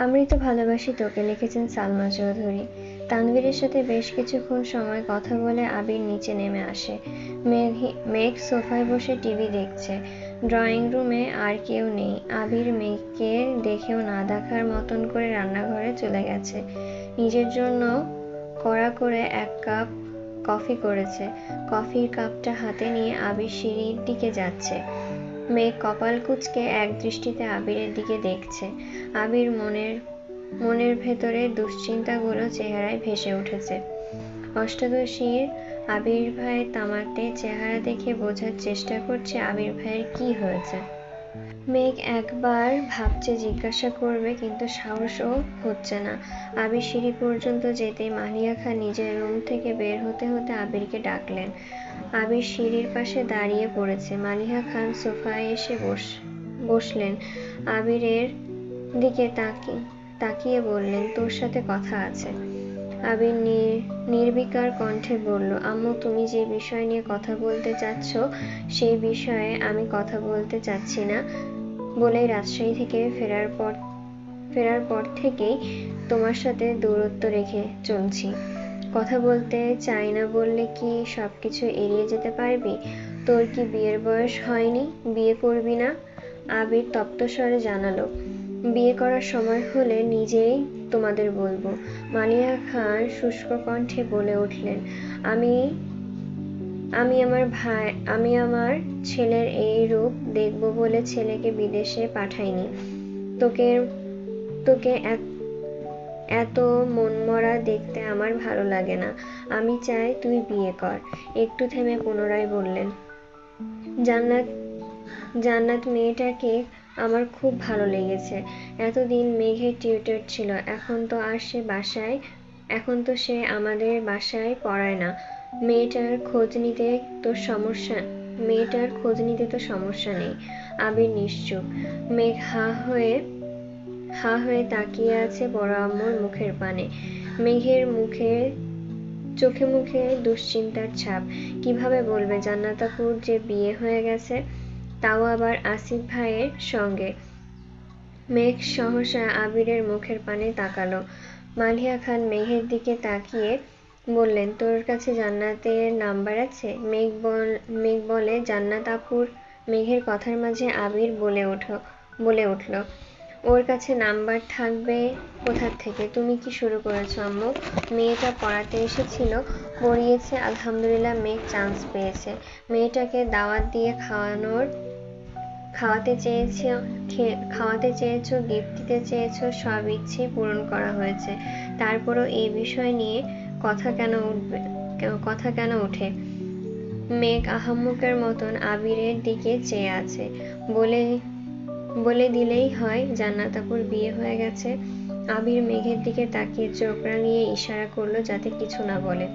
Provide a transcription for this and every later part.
আমি তো ভালোবাসি তোকে লিখেছেন সালমা চৌধুরী। তানভীরের সাথে বেশ কিছুক্ষণ সময় কথা বলে আবির নিচে নেমে আসে। মেঘ সোফায় বসে টিভি দেখছে। ড্রয়িং রুমে আর কেউ নেই। আবির মেঘকে দেখেও না দেখার মতন করে রান্নাঘরে চলে গেছে। নিজের জন্য কড়া করে 1 কাপ কফি করেছে। কফির কাপটা হাতে নিয়ে আবির সিঁড়ির দিকে যাচ্ছে। মেঘ কপাল কুঁচকে এক দৃষ্টিতে আবিরের দিকে দেখছে। আবির মনের ভেতরে দুশ্চিন্তাগুলো চেহারায় ভেসে উঠেছে। অষ্টাদশীর আবির ভাইয়ের তামাটে চেহারা দেখে বোঝার চেষ্টা করছে আবির ভাইয়ের কি হয়েছে। মেঘ একবার ভাবছে জিজ্ঞাসা করবে, কিন্তু সাহসও হচ্ছে না। আবির সিঁড়ি পর্যন্ত যেতেই মালিহা খান নিজের রুম থেকে বের হতে হতে আবিরকে ডাকলেন। আবির সিঁড়ির পাশে দাঁড়িয়ে পড়েছে। মালিহা খান সোফায় এসে বসলেন। আবিরের দিকে তাকিয়ে বললেন, তোর সাথে কথা আছে। আবির নির্বিকার কণ্ঠে বলল, আম্মু তুমি যে বিষয় নিয়ে কথা বলতে চাচ্ছ সেই বিষয়ে আমি কথা বলতে চাচ্ছি না বলেই রাজশাহী থেকে ফেরার পর থেকেই তোমার সাথে দূরত্ব রেখে চলছি। কথা বলতে চাই না বললে কি সবকিছু এড়িয়ে যেতে পারবি? তোর কি বিয়ের বয়স হয়নি? বিয়ে করবি না? আবির তপ্ত স্বরে জানালো, বিয়ে করার সময় হলে নিজেই তোমাদের বলবো। মালিহা খান শুষ্ক কণ্ঠে বলে উঠলেন, আমি আমার ছেলের এই রূপ দেখব বলে ছেলেকে বিদেশে পাঠাইনি। তোকে এত মনমরা দেখতে আমার ভালো লাগে না। আমি চাই তুই বিয়ে কর। একটু থেমে পুনরায় বললেন, জান্নাত মেয়েটাকে আমার খুব ভালো লেগেছে। এতদিন মেঘের টিউটর ছিল, এখন তো সে আমাদের বাসায় পড়ায় না। মেয়েটার খোঁজ নিতে তো সমস্যা নেই। আবির নিশ্চুপ। মেঘ হা হয়ে তাকিয়ে আছে বড় আম্মুর মুখের পানে। মেঘের চোখে মুখে দুশ্চিন্তার ছাপ। কিভাবে বলবে জান্নাত আপুর যে বিয়ে হয়ে গেছে, তাও আবার আসিফ ভাইয়ের সঙ্গে। মেঘ সহসা আবিরের মুখের পানে তাকালো। মালিহা খান মেঘের দিকে তাকিয়ে বললেন, তোর কাছে জান্নাতের নাম্বার আছে? মেঘ বলে, জান্নাত আপুর। মেঘের কথার মাঝে আবির বলে উঠল, ওর কাছে নাম্বার থাকবে কোথা থেকে? তুমি কি শুরু করেছো আম্মু? মেয়েটা পড়াতে এসেছিল, পড়িয়েছে, আলহামদুলিল্লাহ মেঘ চান্স পেয়েছে। মেয়েটাকে দাওয়াত দিয়ে খাওয়াতে চেয়েছো, গিফট দিতে চেয়েছো, সব ইচ্ছে পূরণ করা হয়েছে। তারপরও এই বিষয় নিয়ে কথা কেন ওঠে? মেঘ আহাম্মকের মতন আবিরের দিকে চেয়ে আছে। বলে দিলেই হয় জান্নাত আপুর বিয়ে হয়ে গেছে। আবির মেঘের দিকে তাকিয়ে চোখ রাঙিয়ে ইশারা করলো যাতে কিছু না বলে।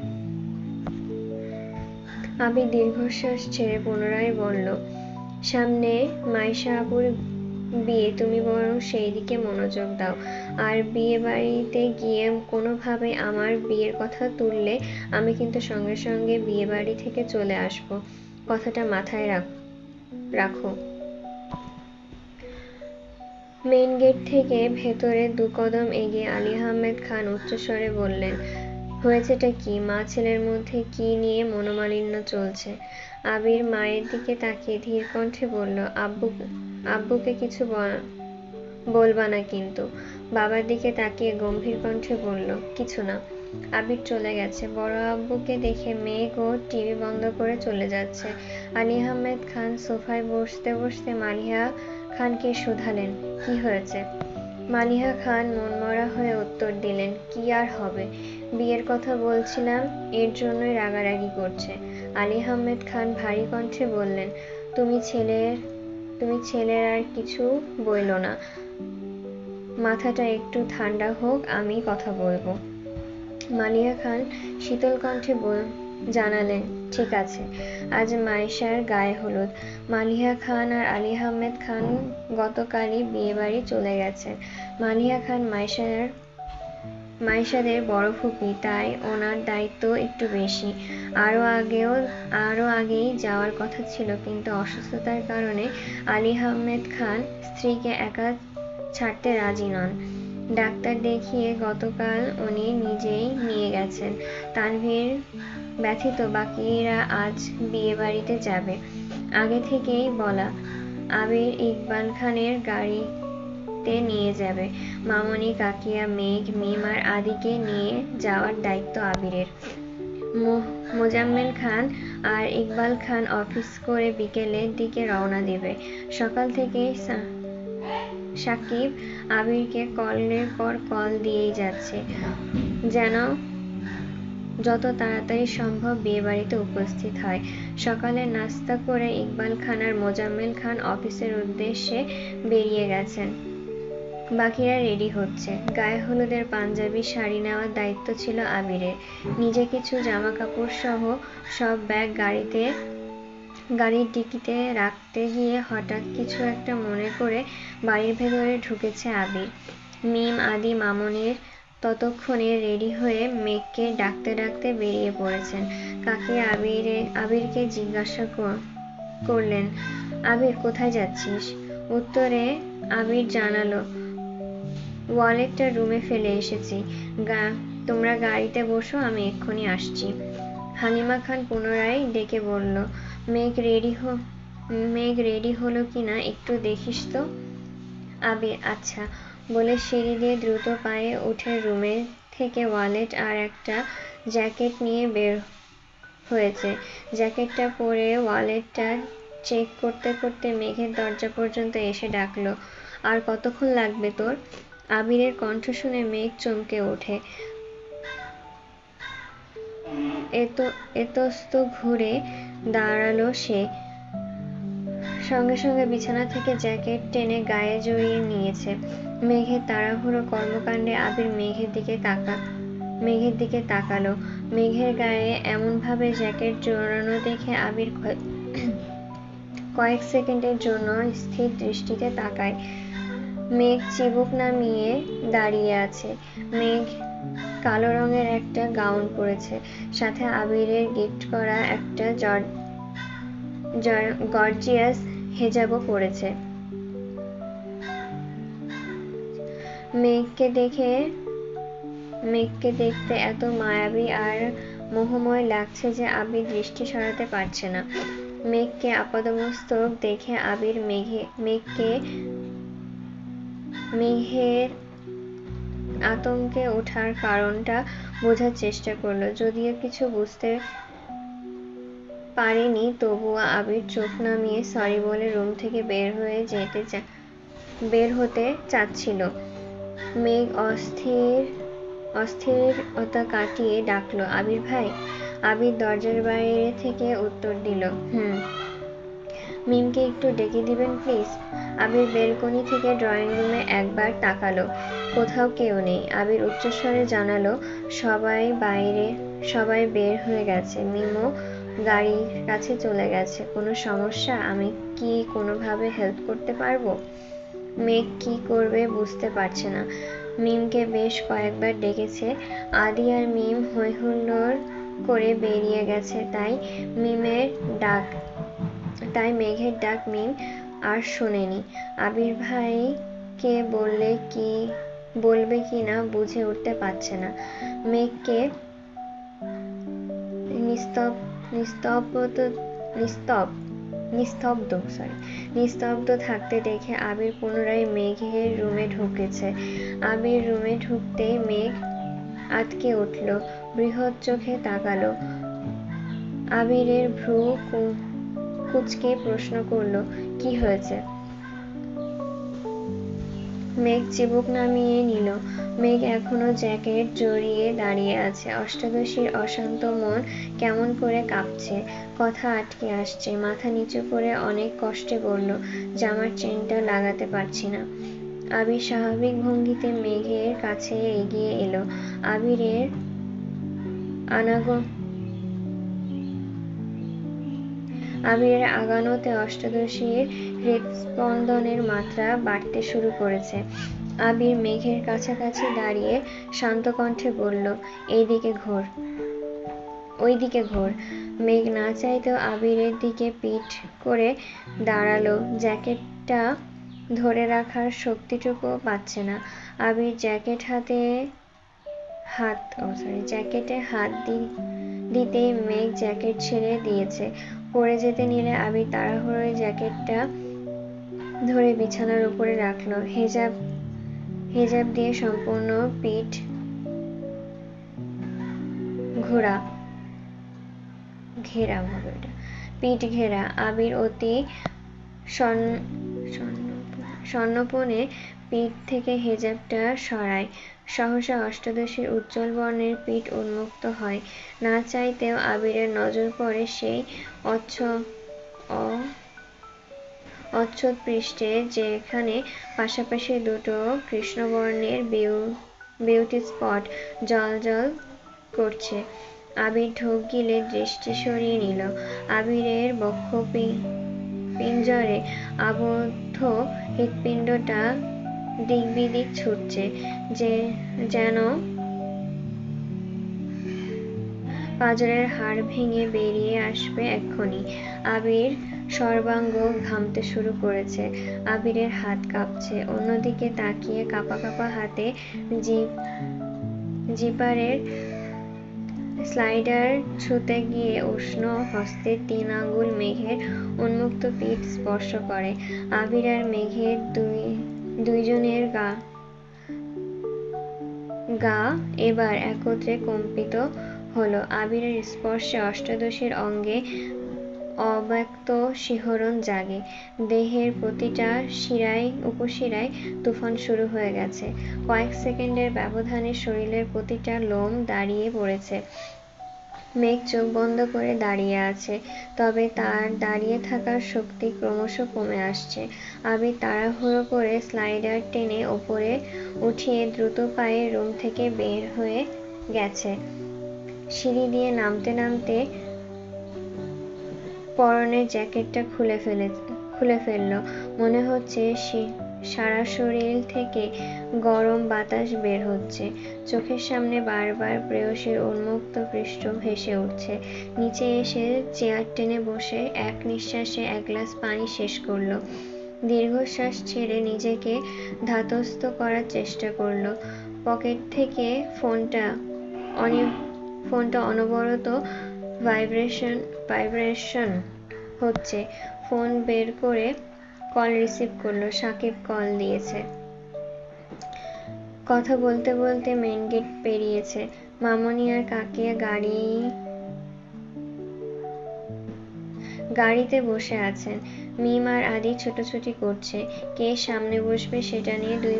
আবির দীর্ঘশ্বাস ছেড়ে পুনরায় বলল, সামনে মাইশা আপুর বিয়ে, তুমি বরং সেই দিকে মনোযোগ দাও। আর বিয়ে বাড়িতে গিয়ে কোনোভাবে আমার বিয়ের কথা তুললে আমি কিন্তু সঙ্গে সঙ্গে বিয়ে বাড়ি থেকে চলে আসব। কথাটা মাথায় রাখো। মেইন গেট থেকে ভেতরে 2 কদম এগিয়ে আলী আহমেদ খান উচ্চস্বরে বললেন, হয়েছেটা কি? মা ছেলের মধ্যে কি নিয়ে মনোমালিন্য চলছে? আবির মায়ের দিকে তাকিয়ে ধীর কণ্ঠে বলল, আব্বুকে কিছু বলবা না কিন্তু। বাবার দিকে তাকিয়ে গম্ভীর কণ্ঠে বলল, কিছু না। আবির চলে গেছে। বড় আব্বুকে দেখে মেঘও টিভি বন্ধ করে চলে যাচ্ছে। আলী আহমেদ খান সোফায় বসতে বসতে মালিহা খানকে শুধালেন, কি হয়েছে? মালিহা খান মনমরা হয়ে উত্তর দিলেন, কি আর হবে, বিয়ের কথা বলছিলাম, এর জন্যই রাগারাগি করছে। আলী আহমেদ খান ভারী কণ্ঠে বললেন, তুমি ছেলের আর কিছু বইলো না, মাথাটা একটু ঠান্ডা হোক, আমি কথা বলবো। মালিহা খান শীতল কণ্ঠে জানালেন, ঠিক আছে। আজ মাইশার গায়ে হলুদ। মালিহা খান আর আলী আহমেদ খান গতকালই বিয়ে বাড়ি চলে গেছে। মালিহা খান মাইশাদের বড় ফুপি, তাই ওনার দায়িত্ব একটু বেশি। আরও আগেই যাওয়ার কথা ছিল, কিন্তু অসুস্থতার কারণে আলী আহমেদ খান স্ত্রীকে একা ছাড়তে রাজি নন। ডাক্তার দেখিয়ে গতকাল উনি নিজেই নিয়ে গেছেন। তানভীর ব্যথিত বাকিরা আজ বিয়ে বাড়িতে যাবে। আগে থেকেই বলা, আবির ইকবাল খানের গাড়িতে নিয়ে যাবে। মামনি, কাকিয়া, মেঘ, মিম আর আদিকে নিয়ে যাওয়ার দায়িত্ব আবিরের। মোজাম্মেল খান আর ইকবাল খান অফিস করে বিকেলের দিকে রওনা দেবে। সকাল থেকেই সাকিব আবিরকে কলের পর কল দিয়েই যাচ্ছে যেন যত তাড়াতাড়ি সম্ভব বিয়েবাড়িতে উপস্থিত হয়। সকালে নাস্তা করে ইকবাল খান আর মোজাম্মেল খান অফিসের উদ্দেশ্যে বেরিয়ে গেছেন। বাকিরা রেডি হচ্ছে। গায়ে হলুদের পাঞ্জাবি শাড়ি নেওয়ার দায়িত্ব ছিল আবিরের। নিজে কিছু জামা কাপড় সহ সব ব্যাগ গাড়ির ডিকিতে রাখতে গিয়ে হঠাৎ কিছু একটা মনে করে বাড়ির ভেতরে ঢুকেছে আবির। মিম, আদি, মামনির ততক্ষণে রেডি হয়ে মেঘকে ডাকতে ডাকতে বেরিয়ে পড়েছেন। কাকে আবিরকে জিজ্ঞাসা করলেন, আবির কোথায় যাচ্ছিস? উত্তরে আবির জানালো, ওয়ালেটটা রুমে ফেলে এসেছি, তোমরা গাড়িতে বসো, আমি এক্ষুনি আসছি। হালিমা খান পুনরায় ডেকে বলল, মেঘ রেডি হলো কিনা একটু দেখিস তো। আবির আচ্ছা বলে সিঁড়ি দিয়ে দ্রুত পায়ে উঠে রুমে থেকে ওয়ালেট আর একটা জ্যাকেট নিয়ে বের হয়েছে। জ্যাকেটটা পরে ওয়ালেটটা চেক করতে করতে মেঘের দরজা পর্যন্ত এসে ডাকলো, আর কতক্ষণ লাগবে তোর? আবিরের কণ্ঠ শুনে মেঘ চমকে ওঠে। এতস্ত ঘুরে দাঁড়ালো সে। সঙ্গে সঙ্গে বিছানা থেকে জ্যাকেট টেনে গায়ে জড়িয়ে নিয়েছে। মেঘের তাড়াহুড়ো কর্মকাণ্ডে আবির মেঘের দিকে তাকালো। মেঘের গায়ে এমনভাবে জ্যাকেট জড়ানো দেখে আবির কয়েক সেকেন্ডের জন্য স্থির দৃষ্টিতে তাকায়। মেঘ চিবুক নামিয়ে দাঁড়িয়ে আছে। মেঘ কালো রঙের একটা গাউন পরেছে, সাথে আবিরের গিফট করা একটা গর্জিয়াস হেজাবও পরেছে। মেঘকে দেখতে এত মায়াবী আর মোহময় লাগছে যে আবির দৃষ্টি সরাতে পারছে না। মেঘকে আপাদমস্তক দেখে আবির মেঘের আতঙ্কে ওঠার কারণটা বোঝার চেষ্টা করলো, যদিও কিছু বুঝতে পারেনি। তবুও আবির চোখ নামিয়ে সরি বলে রুম থেকে বের হতে চাচ্ছিল। মেঘ অস্থিরতা কাটিয়ে ডাকলো, আবির ভাই। আবির দরজার বাইরে থেকে উত্তর দিল, মিমকে একটু ডেকে দিবেন প্লিজ। আবির বেলকনি থেকে ড্রয়িং রুমে একবার তাকালো, কোথাও কেউ নেই। আবির উচ্চস্বরে জানালো, সবাই বের হয়ে গেছে, মিমও গাড়ির কাছে চলে গেছে। কোনো সমস্যা? আমি কি কোনোভাবে হেল্প করতে পারবো? মেঘ কি করবে বুঝতে পারছে না। মিমকে বেশ কয়েকবার ডেকেছে, আদি আর মিম হৈ হুল্লোড় করে বেরিয়ে গেছে, তাই মেঘের ডাক মিম আর শোনেনি। আবির ভাইকে বলবে কি না বুঝে উঠতে পারছে না। মেঘকে নিস্তব্ধ থাকতে দেখে আবির পুনরায় মেঘের রুমে ঢুকেছে। আবির রুমে ঢুকতেই মেঘ আটকে উঠল, বৃহৎ চোখে তাকালো। আবিরের ভ্রু কুঁচকে প্রশ্ন করলো, কি হয়েছে? মেঘ চিবুক নামিয়ে নিল। মেঘ এখনো জ্যাকেট জড়িয়ে দাঁড়িয়ে আছে। অষ্টাদশীর অশান্ত মন কেমন করে কাঁপছে, কথা আটকে আসছে। মাথা নিচু করে অনেক কষ্টে বলল, জামার চেনটা লাগাতে পারছি না। আবির স্বাভাবিক ভঙ্গিতে মেঘের কাছে এগিয়ে এলো। আবিরের আগানোতে অষ্টাদশীর হৃদস্পন্দনের মাত্রা বাড়তে শুরু করেছে। আবির মেঘের কাছাকাছি দাঁড়িয়ে শান্ত কণ্ঠে বলল, ওইদিকে ঘোর। মেঘ না চাইতেও আবিরের দিকে পিঠ করে দাঁড়ালো। জ্যাকেটটা ধরে রাখার শক্তিটুকুও পাচ্ছে না। আবির জ্যাকেটে হাত দিতেই মেঘ জ্যাকেট ছেড়ে দিয়েছে। পড়ে যেতে নিলে আবির তাড়াহুড়োয় জ্যাকেটটা ধরে বিছানার উপরে রাখলো। হেজাব দিয়ে সম্পূর্ণ পিঠ ঘেরা। আবির অতি স্বর্ণপণে পিঠ থেকে হেজাবটা সরায়। সহসা অষ্টাদশীর উজ্জ্বল বর্ণের পিঠ উন্মুক্ত হয়। না চাইতেও আবিরের নজর পড়ে সেই অচ্ছদ পৃষ্ঠে, যেখানে পাশাপাশি দুটো কৃষ্ণবর্ণের বিউটি স্পট জ্বলজ্বল করছে। আবির ঢোক গিলে দৃষ্টি সরিয়ে নিল। আবিরের বক্ষ পিঞ্জরে আবদ্ধ হৃৎপিণ্ডটা দিক-বিদিক ছুটছে, যেন পাঁজরের হাড় ভেঙে বেরিয়ে আসবে এক্ষুনি। আবির সর্বাঙ্গ ঘামতে শুরু করেছে। আবিরের হাত কাঁপছে। অন্যদিকে তাকিয়ে কাঁপা কাঁপা হাতে জিপারের স্লাইডার ছুঁতে গিয়ে উষ্ণ হস্তে 3 আঙ্গুল মেঘের উন্মুক্ত পিঠ স্পর্শ করে। আবির আর মেঘের দুইজনের গা এবার একত্রে কম্পিত হলো। আবিরের স্পর্শে অষ্টাদশীর অঙ্গে অব্যক্ত শিহরণ জাগে। দেহের প্রতিটা উপশিরায় তুফান শুরু হয়ে গেছে। কয়েক সেকেন্ডের ব্যবধানে শরীরের প্রতিটা লোম দাঁড়িয়ে পড়েছে। মেঘ চোখ বন্ধ করে দাঁড়িয়ে আছে, তবে তার দাঁড়িয়ে থাকার শক্তি ক্রমশ কমে আসছে। আবির তাড়াহুড়ো করে স্লাইডার টেনে ওপরে উঠিয়ে দ্রুত পায়ে রুম থেকে বের হয়ে গেছে। সিঁড়ি দিয়ে নামতে নামতে পরনের জ্যাকেটটা খুলে ফেলল। মনে হচ্ছে সারা শরীর থেকে গরম বাতাস বের হচ্ছে। চোখের সামনে বারবার প্রেয়সীর উন্মুক্ত পৃষ্ঠ ভেসে উঠছে। নিচে এসে চেয়ার টেনে বসে এক নিঃশ্বাসে 1 গ্লাস পানি শেষ করল। দীর্ঘশ্বাস ছেড়ে নিজেকে ধাতস্থ করার চেষ্টা করল। পকেট থেকে ফোনটা অনবরত ভাইব্রেশন হচ্ছে। ফোন বের করে কল রিসিভ করলো। সাকিব কল দিয়েছে। কথা বলতে বলতে মেন গেট পেরিয়েছে। মামনি আর কাকিয়া গাড়িতে বসে আছেন। মিম আর আদি ছোটাছুটি করছে। কে সামনে বসবে সেটা নিয়ে 2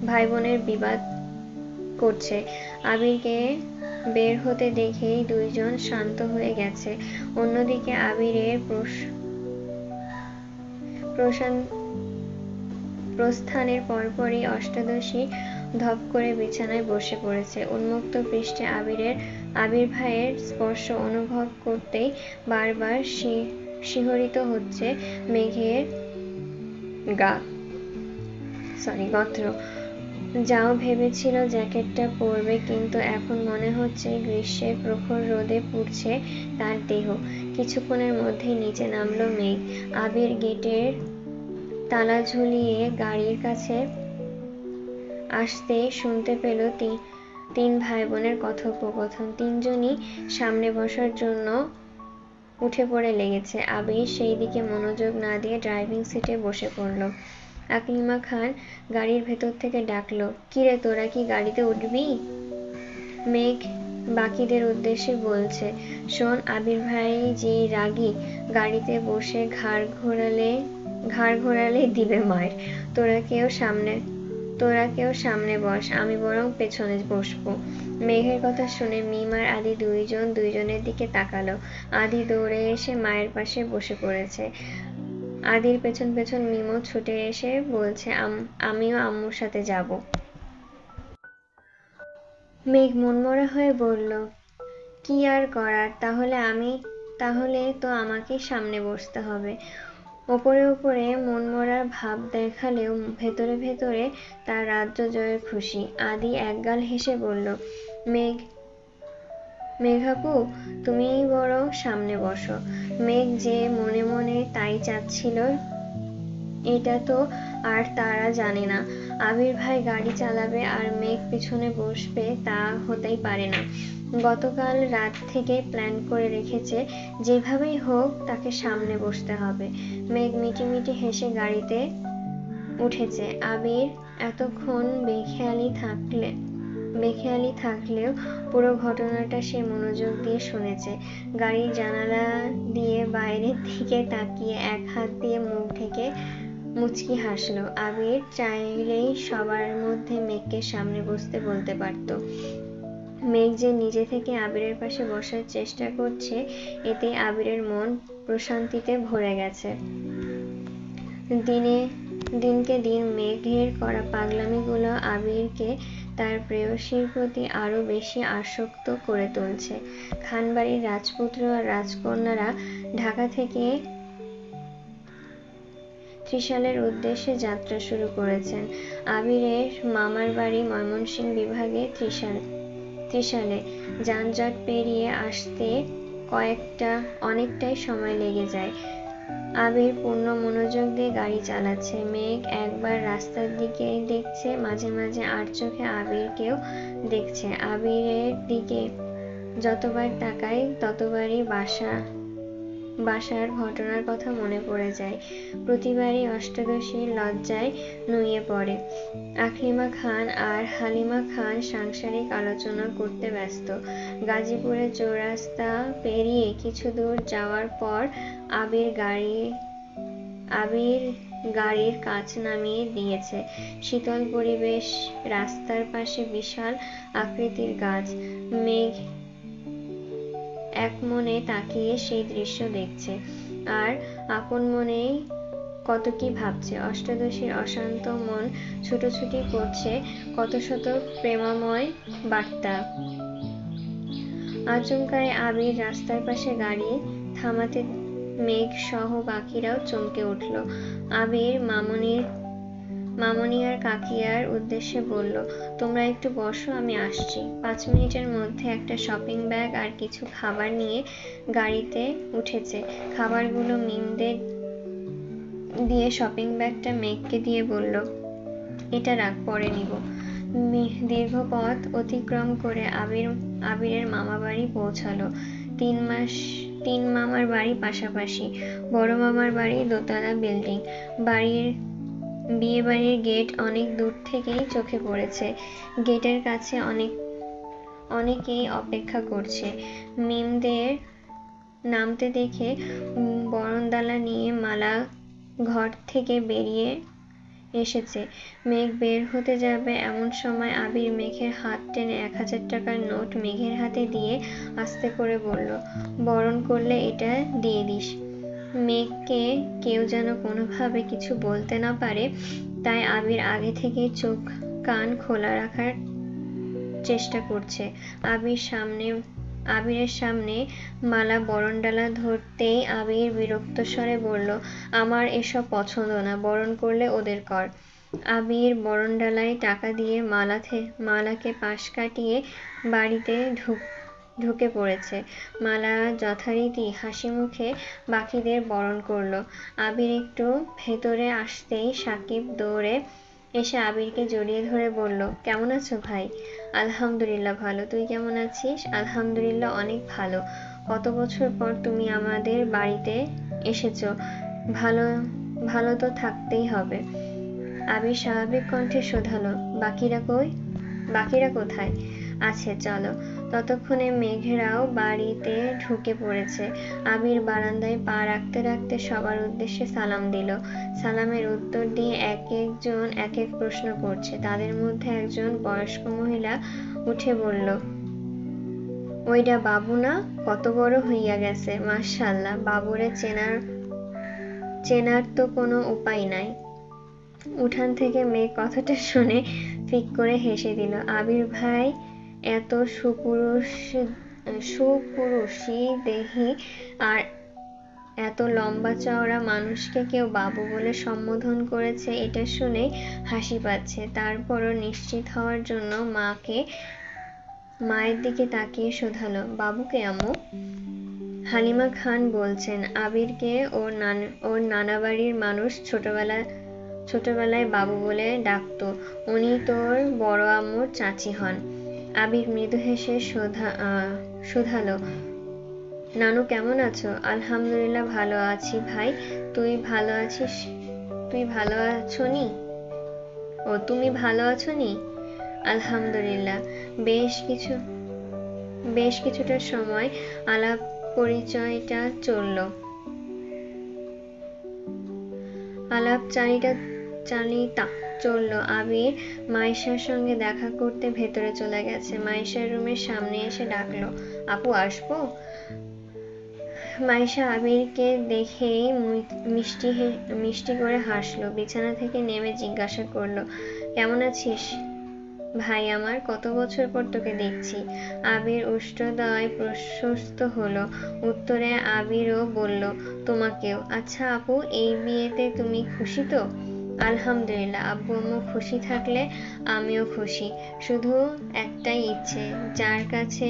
ভাই বোনের বিবাদ করছে। আবিরকে বের হতে দেখেই 2 জন শান্ত হয়ে গেছে। অন্যদিকে আবিরের প্রস্থানের পরপরই অষ্টাদশী ধপ করে বিছানায় বসে পড়েছে। উন্মুক্ত পৃষ্ঠে আবির ভাইয়ের স্পর্শ অনুভব করতেই বারবার শিহরিত হচ্ছে মেঘের গত্র। যাও ভেবেছিল জ্যাকেটটা পরবে, কিন্তু এখন মনে হচ্ছে গ্রীষ্মের প্রখর রোদে পুড়ছে তার দেহ। কিছুক্ষণের মধ্যেই নিচে নামলো মেঘ। আবির গেটের তালা ঝুলিয়ে গাড়ির কাছে আসতেই শুনতে পেল 3 ভাই বোনের কথোপকথন। 3 জনই সামনে বসার জন্য উঠে পড়ে লেগেছে। আবির সেই দিকে মনোযোগ না দিয়ে ড্রাইভিং সিটে বসে পড়ল। আকলিমা খান গাড়ির ভেতর থেকে ডাকলো, কিরে তোরা কি গাড়িতে উঠবি? মেঘ বাকিদের উদ্দেশ্যে বলছে, শোন আবির ভাই যে রাগী, গাড়িতে বসে ঘাড় ঘোরালে দিবে মার। তোরা কেউ সামনে বস, আমি বরং পেছনে বসবো। মেঘের কথা শুনে মিম আর আদি দুইজনের দিকে তাকালো। আদি দৌড়ে এসে মায়ের পাশে বসে পড়েছে। আদির পেছন পেছন মিমও ছুটে এসে বলছে, আমিও আম্মুর সাথে যাব। মেঘ মনমরা হয়ে বলল, কি আর করার, তাহলে তো আমাকেই সামনে বসতে হবে। ওপরে মনমরার ভাব দেখালেও ভেতরে ভেতরে তার রাজ্য জয়ের খুশি। আদি একগাল হেসে বলল, মেঘাপু তুমিই বরং সামনে বসো। মেঘ যে মনে মনে তাই চাচ্ছিল, এটা তো আর তারা জানে না। আবির ভাই গাড়ি চালাবে আর মেঘ পিছনে বসবে, তা হতেই পারে না। গতকাল রাত থেকে প্ল্যান করে রেখেছে, যেভাবেই হোক তাকে সামনে বসতে হবে। মেঘ মিটিমিটি হেসে গাড়িতে উঠেছে। আবির এতক্ষণ বেখেয়ালি থাকলেও পুরো ঘটনাটা সে মনোযোগ দিয়ে শুনেছে। গাড়ির জানালা দিয়ে বাইরের দিকে তাকিয়ে এক হাত দিয়ে মুখ ঢেকে মুচকি হাসলো। আবির চাইলেই সবার মধ্যে মেঘকে সামনে বসতে বলতে পারত। মেঘ যে নিজে থেকে আবিরের পাশে বসার চেষ্টা করছে, এতে আবিরের মন প্রশান্তিতে ভরে গেছে। দিনকে দিন মেঘের করা পাগলামিগুলো আবিরকে তার প্রেয়সীর প্রতি আরো বেশি আসক্ত করে তুলছে। খানবাড়ির রাজপুত্র আর রাজকন্যারা ঢাকা থেকে ত্রিশালের উদ্দেশ্যে যাত্রা শুরু করেছেন। আবিরের মামার বাড়ি ময়মনসিংহ বিভাগে ত্রিশালে। যানজট পেরিয়ে আসতে অনেকটাই সময় লেগে যায়। আবির পূর্ণ মনোযোগ দিয়ে গাড়ি চালাচ্ছে। মেঘ একবার রাস্তার দিকে দেখছে, মাঝে মাঝে আর চোখে আবিরকেও দেখছে। আবিরের দিকে যতবার তাকায় ততবারই বাসার ঘটনার কথা মনে পড়ে যায়। প্রতিবারই অষ্টাদশীর লজ্জায় নুয়ে পড়ে। আকলিমা খান আর হালিমা খান সাংসারিক আলোচনা করতে ব্যস্ত। গাজীপুরের চৌরাস্তা পেরিয়ে কিছু দূর যাওয়ার পর আবির গাড়ির কাছ নামিয়ে দিয়েছে। শীতল পরিবেশ, রাস্তার পাশে বিশাল আকৃতির গাছ। মেঘ এক মনে তাকিয়ে সেই দৃশ্য দেখছে আর আপন মনেই কত কি ভাবছে। অষ্টাদশীর অশান্ত মন ছুটোছুটি করছে কত শত প্রেমময় বার্তা। আচমকায় আবির রাস্তার পাশে গাড়ি থামাতে মেঘ সহ বাকিরাও চমকে উঠল। আবির মামনি আর কাকিয়ার উদ্দেশ্যে বলল, তোমরা একটু বসো, আমি আসছি। 5 মিনিটের মধ্যে একটা শপিং ব্যাগ আর কিছু খাবার নিয়ে গাড়িতে উঠেছে। খাবারগুলো মিমদের দিয়ে শপিং ব্যাগটা মেঘকে দিয়ে বলল, এটা রাখ, পরে নিব। দীর্ঘ পথ অতিক্রম করে আবিরের মামা বাড়ি পৌঁছালো। 3 মামার বাড়ি পাশাপাশি। বড় মামার বাড়ি দোতলা বিল্ডিং। বিয়ে বাড়ির গেট অনেক দূর থেকেই চোখে পড়েছে। গেটের কাছে অনেকেই অপেক্ষা করছে। মিমদের নামতে দেখে বরণডালা নিয়ে মালা ঘর থেকে বেরিয়ে এসেছে। মেঘ বের হতে যাবে এমন সময় আবির মেঘের হাত টেনে 1000 টাকার নোট মেঘের হাতে দিয়ে আস্তে করে বলল, বরণ করলে এটা দিয়ে দিস। মেঘকে কেউ যেন কোনোভাবে কিছু বলতে না পারে, তাই আবির আগে থেকেই চোখ কান খোলা রাখার চেষ্টা করছে। আবিরের সামনে মালা বরণডালা ধরতেই আবির বিরক্ত স্বরে বলল, আমার এসব পছন্দ না, বরণ করলে ওদের কর। আবির বরণডালায় টাকা দিয়ে মালাকে পাশ কাটিয়ে বাড়িতে ঢুকে পড়েছে। মালা যথারীতি হাসি মুখে বাকিদের বরণ করলো। আবির একটু ভেতরে আসতেই সাকিব দৌড়ে এসে আবিরকে জড়িয়ে ধরে বলল, কেমন আছো ভাই? আলহামদুলিল্লাহ ভালো, তুই কেমন আছিস? আলহামদুলিল্লাহ অনেক ভালো। কত বছর পর তুমি আমাদের বাড়িতে এসেছো, ভালো তো থাকতেই হবে। আবির স্বাভাবিক কণ্ঠে শোধালো, বাকিরা কোথায়? আছে, চলো। ততক্ষণে মেঘেরাও বাড়িতে ঢুকে পড়েছে। আবির বারান্দায় পা রাখতে রাখতে সবার উদ্দেশ্যে সালাম দিল। সালামের উত্তর দিয়ে এক একজন এক এক প্রশ্ন করছে। তাদের মধ্যে একজন বয়স্ক মহিলা উঠে বলল, ওইডা বাবু না? কত বড় হইয়া গেছে, মাশাআল্লাহ। বাবুরে চেনার তো কোনো উপায় নাই। উঠান থেকে মেঘ কথাটা শুনে ফিক করে হেসে দিল। আবির ভাই এত সুপুরুষী দেহি আর এত লম্বা চওড়া মানুষকে কেউ বাবু বলে সম্বোধন করেছে, এটা শুনে হাসি পাচ্ছে। তারপরও নিশ্চিত হওয়ার জন্য মায়ের দিকে তাকিয়ে শোধালো, বাবুকে আম্মু? হালিমা খান বলছেন, আবিরকে ওর নানা বাড়ির মানুষ ছোটবেলায় বাবু বলে ডাকতো। উনি তোর বড় আম্মুর চাচি হন। আবির মৃদু হেসে শুধালো, নানু কেমন আছো? আলহামদুলিল্লাহ ভালো আছি ভাই, তুই ভালো আছিস? তুমি ভালো আছো নি? আলহামদুলিল্লাহ। বেশ কিছুটা সময় আলাপ পরিচয়টা চলল। আবির মাইশার সঙ্গে দেখা করতে ভেতরে চলে গেছে। মাইশার রুমের সামনে এসে ডাকলো, আপু আসবো? মাইশা আবিরকে দেখেই মিষ্টি করে হাসলো। বিছানা থেকে নেমে জিজ্ঞাসা করলো, কেমন আছিস ভাই আমার? কত বছর পর তোকে দেখছি। আবির উষ্ঠদয় প্রশস্ত হলো। উত্তরে আবিরও বলল, তোমাকেও। আচ্ছা আপু, এই বিয়েতে তুমি খুশি তো? আলহামদুলিল্লাহ, আব্বু আম্মু খুশি থাকলে আমিও খুশি। শুধু একটাই ইচ্ছে, যার কাছে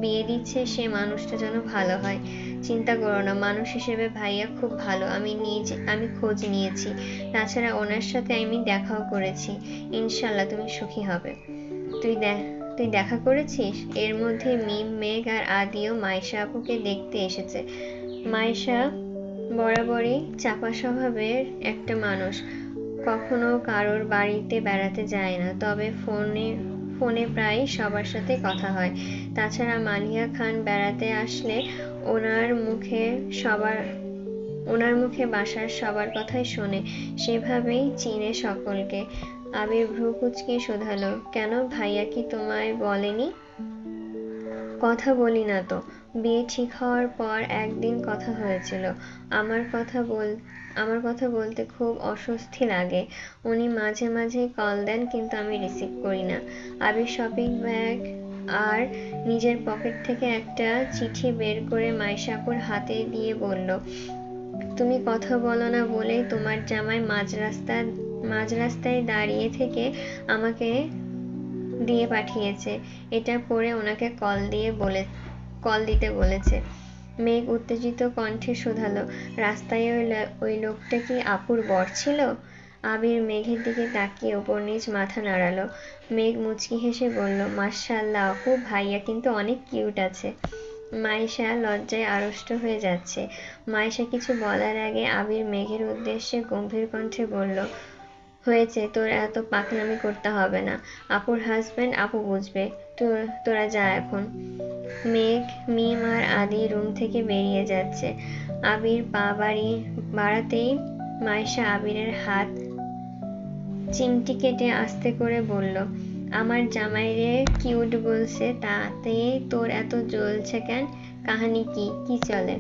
বিয়ে দিচ্ছে সে মানুষটা যেন ভালো হয়। চিন্তা করো না, মানুষ হিসেবে ভাইয়া খুব ভালো। আমি খোঁজ নিয়েছি, তাছাড়া ওনার সাথে আমি দেখাও করেছি। ইনশাল্লাহ তুমি সুখী হবে। তুই দেখা করেছিস? এর মধ্যে মিম, মেঘ আর আদিও মাইশা আপুকে দেখতে এসেছে। মাইশা বরাবরই চাপা স্বভাবের একটা মানুষ, কখনো কারোর বাড়িতে বেড়াতে যায় না, তবে ফোনে প্রায় সবার সাথে কথা হয়। তাছাড়া মালিহা খান বেড়াতে আসলে ওনার মুখে বাসার সবার কথাই শোনে, সেভাবেই চিনে সকলকে। আবির ভ্রু কুঁচকে শুধালো, কেন ভাইয়া কি তোমায় বলেনি? কথা বলি না তো। বিয়ে ঠিক হওয়ার পর একদিন কথা হয়েছিল। আমার কথা বলতে খুব অস্বস্তি লাগে। উনি মাঝে মাঝে কল দেন, কিন্তু আমি রিসিভ করি না। আবির শপিং ব্যাগ আর নিজের পকেট থেকে একটা চিঠি বের করে মাইশা আপুর হাতে দিয়ে বলল, তুমি কথা বলো না বলেই তোমার জামাই মাঝ রাস্তায় দাঁড়িয়ে থেকে আমাকে দিয়ে পাঠিয়েছে। এটা পড়ে ওনাকে কল দিতে বলেছে। মেঘ উত্তেজিত কণ্ঠে শুধালো, রাস্তায় ওই লোকটা কি আপুর বর ছিল? আবির মেঘের দিকে তাকিয়ে ওপর নিচ মাথা নাড়ালো। মেঘ মুচকি হেসে বলল, মাশাআল্লাহ আপু, ভাইয়া কিন্তু অনেক কিউট আছে। মাইশা লজ্জায় আড়ষ্ট হয়ে যাচ্ছে। মাইশা কিছু বলার আগে আবির মেঘের উদ্দেশ্যে গম্ভীর কণ্ঠে বলল, হয়েছে, তোর এত পাকনামি করতে হবে না। আপুর হাজবেন্ড আপু বুঝবে। তোরা যা এখন। মেঘ, মিম আর আদি রুম থেকে বেরিয়ে যাচ্ছে। আবির পা বাড়াতেই মাইশা আবিরের হাত চিমটি কেটে আস্তে করে বলল, আমার জামাইরে কিউট বলছে, তাতে তোর এত জ্বলছে কেন? কাহিনী কি চলে?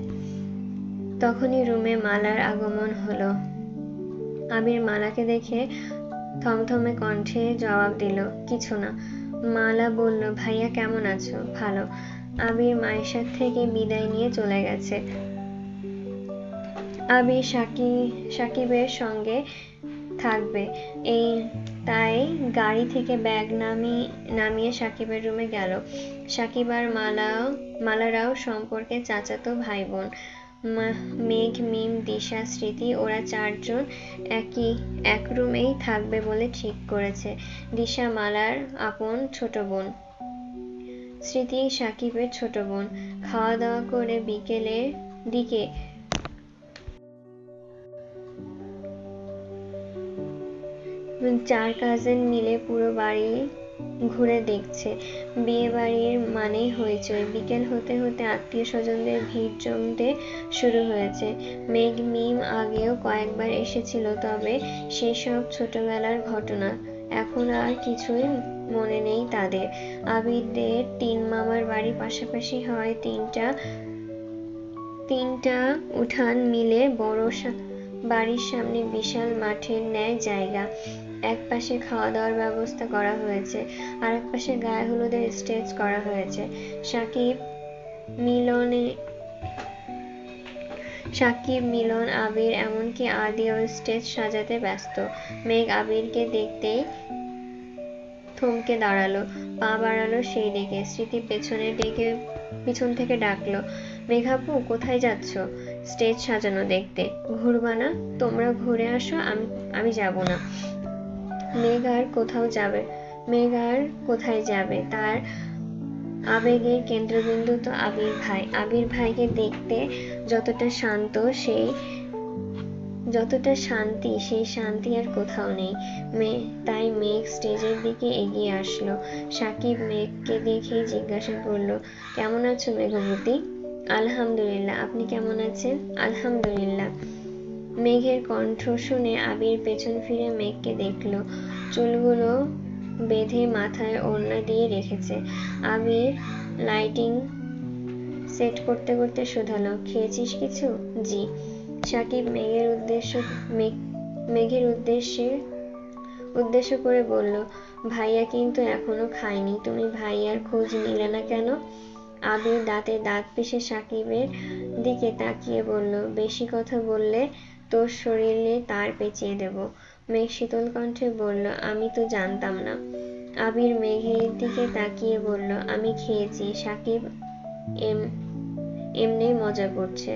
তখনই রুমে মালার আগমন হলো। আবির মালাকে দেখে থমথমে কণ্ঠে জবাব দিল, কিছু না। মালা বলল, ভাইয়া কেমন আছো? ভালো। আবির মাইশার থেকে বিদায় নিয়ে চলে গেছে। আবির সাকিবের সঙ্গে থাকবে, তাই গাড়ি থেকে ব্যাগ নামিয়ে সাকিবের রুমে গেল। সাকিব আর মালারাও সম্পর্কে চাচাতো ভাই বোন। মেঘ, মিম, দিশা, স্মৃতি ওরা চারজন এক রুমেই থাকবে বলে ঠিক করেছে। দিশা মালার আপন ছোট বোন, স্মৃতি সাকিবের ছোট বোন। খাওয়া দাওয়া করে বিকেলের দিকে চার কাজিন মিলে পুরো বাড়ি ঘুরে দেখছে। বিয়ে বাড়ির মানেই হইচই। বিকেল হতে হতে আত্মীয় স্বজনদের ভিড় জমতে শুরু হয়েছে। মেঘ, মিম আগেও কয়েকবার এসেছিল, তবে সেসব ছোটবেলার ঘটনা, এখন আর কিছুই মনে নেই তাদের। আবিরদের 3 মামার বাড়ি পাশাপাশি হয়। তিনটা উঠান মিলে বড় বাড়ির সামনে বিশাল মাঠের ন্যায় জায়গা। এক পাশে খাওয়া দাওয়ার ব্যবস্থা করা হয়েছে, আর এক পাশে গায়ে হলুদের স্টেজ করা হয়েছে। সাকিব, মিলন, আবির এমনকি আদিও স্টেজ সাজাতে ব্যস্ত। মেঘ আবিরকে দেখতেই থমকে দাঁড়ালো, পা বাড়ালো সেই দিকে। স্মৃতি পেছন থেকে ডাকলো, মেঘাপু কোথায় যাচ্ছ? স্টেজ সাজানো দেখতে। ঘুরবা না? তোমরা ঘুরে আসো, আমি যাব না। মেঘ আর কোথায় যাবে? তার আবেগের কেন্দ্রবিন্দু তো আবির ভাই। আবির ভাইকে দেখতে যতটা শান্তি সেই শান্তি আর কোথাও নেই। তাই মেঘ স্টেজের দিকে এগিয়ে আসলো। সাকিব মেঘকে দেখেই জিজ্ঞাসা করলো, কেমন আছো মেঘবতী? আলহামদুলিল্লাহ, আপনি কেমন আছেন? আলহামদুলিল্লাহ। মেঘের কণ্ঠ শুনে আবির পেছন ফিরে মেঘকে দেখলো। চুলগুলো বেঁধে মাথায় ওড়না দিয়ে রেখেছে। আবির লাইটিং সেট করতে করতে শোধালো, খেয়েছিস কিছু? জি। সাকিব মেঘের উদ্দেশ্য করে বলল, ভাইয়া কিন্তু এখনো খায়নি, তুমি ভাইয়ার খোঁজ নিলে না কেন? আবির দাঁতে দাঁত পিষে সাকিবের দিকে তাকিয়ে বলল, বেশি কথা বললে তোর শরীরে তার পেঁচিয়ে দেব। মেঘ শীতল কণ্ঠে বলল, আমি তো জানতাম না। আবির মেঘের দিকে তাকিয়ে বলল, আমি খেয়েছি। সাকিব এমনি মজা করছে।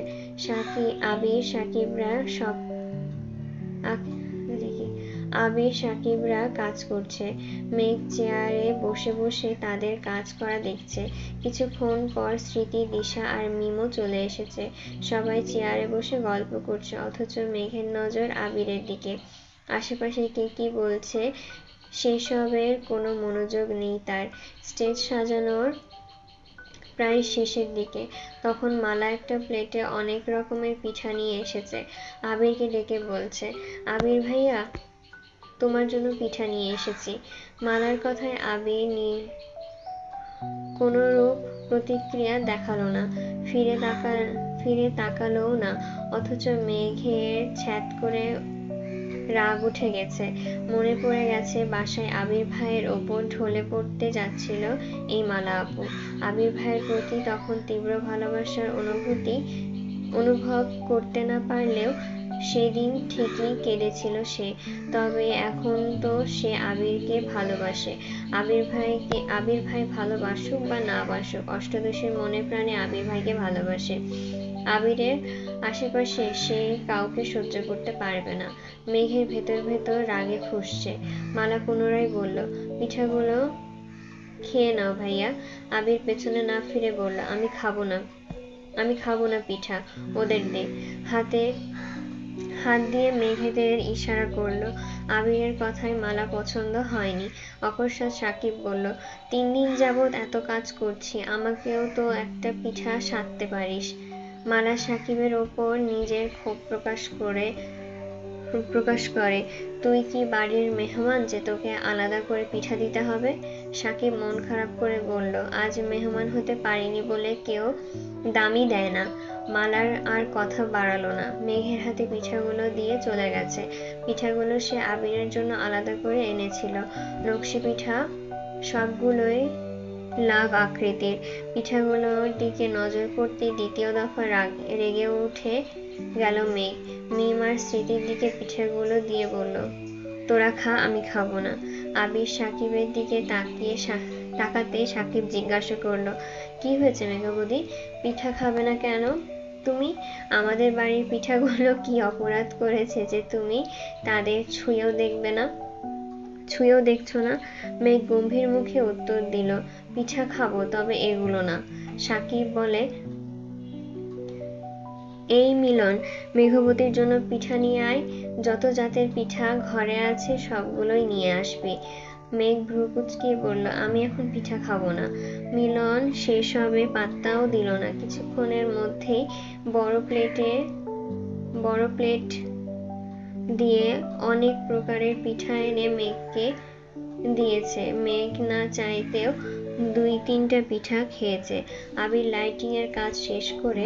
আবির সাকিবরা কাজ করছে। মেঘ চেয়ারে বসে বসে তাদের কাজ করা দেখছে। কিছুক্ষণ পর স্মৃতি, দিশা আর মিমো চলে এসেছে। সবাই চেয়ারে বসে গল্প করছে, অথচ মেঘের নজর আবিরের দিকে। আশেপাশে কে কি বলছে সেসবের কোনো মনোযোগ নেই তার। স্টেজ সাজানোর প্রায় শেষের দিকে। তখন মালা একটা প্লেটে অনেক রকমের পিঠা নিয়ে এসেছে। আবিরকে ডেকে বলছে, আবির ভাইয়া, তোমার জন্য পিঠা নিয়ে এসেছি। মালার কথায় আবির কোনরূপ প্রতিক্রিয়া দেখালো না, ফিরে তাকালোও না। অথচ মেঘের ছ্যাঁত করে রাগ উঠে গেছে। মনে পড়ে গেছে বাসায় আবির ভাইয়ের ওপর ঢলে পড়তে যাচ্ছিল এই মালা আপু। আবির ভাইয়ের প্রতি তখন তীব্র ভালোবাসার অনুভব করতে না পারলেও সেদিন ঠিকই কেঁদেছিল সে। তবে এখন তো সে আবিরকে ভালোবাসে। আবির ভাই ভালোবাসুক বা না বাসুক, অষ্টাদশীর মনে প্রাণে আবির ভাইকে ভালোবাসে। আবিরের আশেপাশে সে কাউকে সহ্য করতে পারবে না। মেঘের ভেতর ভেতর রাগে ফুঁসছে। মালা পুনরায় বলল, পিঠাগুলো খেয়ে নাও ভাইয়া। আবির পেছনে না ফিরে বলল, আমি খাবো না পিঠা, ওদের দে। হাত দিয়ে মেঘেদের ইশারা করলো। আবিরের কথায় মালা পছন্দ হয়নি। অকস্মাৎ সাকিব বলল, 3 দিন যাবৎ এত কাজ করছি, আমাকেও তো একটা পিঠা সাধতে পারিস। মালা সাকিবের ওপর নিজের ক্ষোভ প্রকাশ করে, তুই কি বাড়ির মেহমান যে তোকে আলাদা করে পিঠা দিতে হবে? সাকিব মন খারাপ করে বলল, আজ মেহমান হতে পারিনি বলে কেউ দামই দেয় না। মালার আর কথা বাড়ালো না, মেঘের হাতে পিঠাগুলো দিয়ে চলে গেছে। পিঠাগুলো সে আবিরের জন্য আলাদা করে এনেছিল। নকশি পিঠা, সবগুলোই লাভ আকৃতির। পিঠাগুলোর দিকে নজর পড়তেই দ্বিতীয় দফা রেগে উঠে গেল মেঘ। মিম আর স্মৃতির দিকে পিঠাগুলো দিয়ে বলল, তোরা খা, আমি খাবো না। আবির সাকিবের দিকে তাকাতেই সাকিব জিজ্ঞাসা করলো, কি হয়েছে মেঘবতী, পিঠা খাবে না কেন তুমি? আমাদের বাড়ির পিঠাগুলো কি অপরাধ করেছে যে তুমি তাদের ছুঁয়েও দেখছো না? মেঘ গম্ভীর মুখে উত্তর দিল, পিঠা খাবো, তবে এগুলো না। সাকিব বলে, এই মিলন, মেঘবতীর জন্য পিঠা নিয়ে আয়। যত জাতের পিঠা ঘরে আছে সবগুলোই নিয়ে আসবি। মেঘ ভ্রু কুঁচকিয়ে বলল, আমি এখন পিঠা খাবো না। মিলন সেসবে পাত্তাও দিল না। কিছুক্ষণের মধ্যেই বড় প্লেট দিয়ে অনেক প্রকারের পিঠা এনে মেঘকে দিয়েছে। মেঘ না চাইতেও 2-3টা পিঠা খেয়েছে। আবির লাইটিং এর কাজ শেষ করে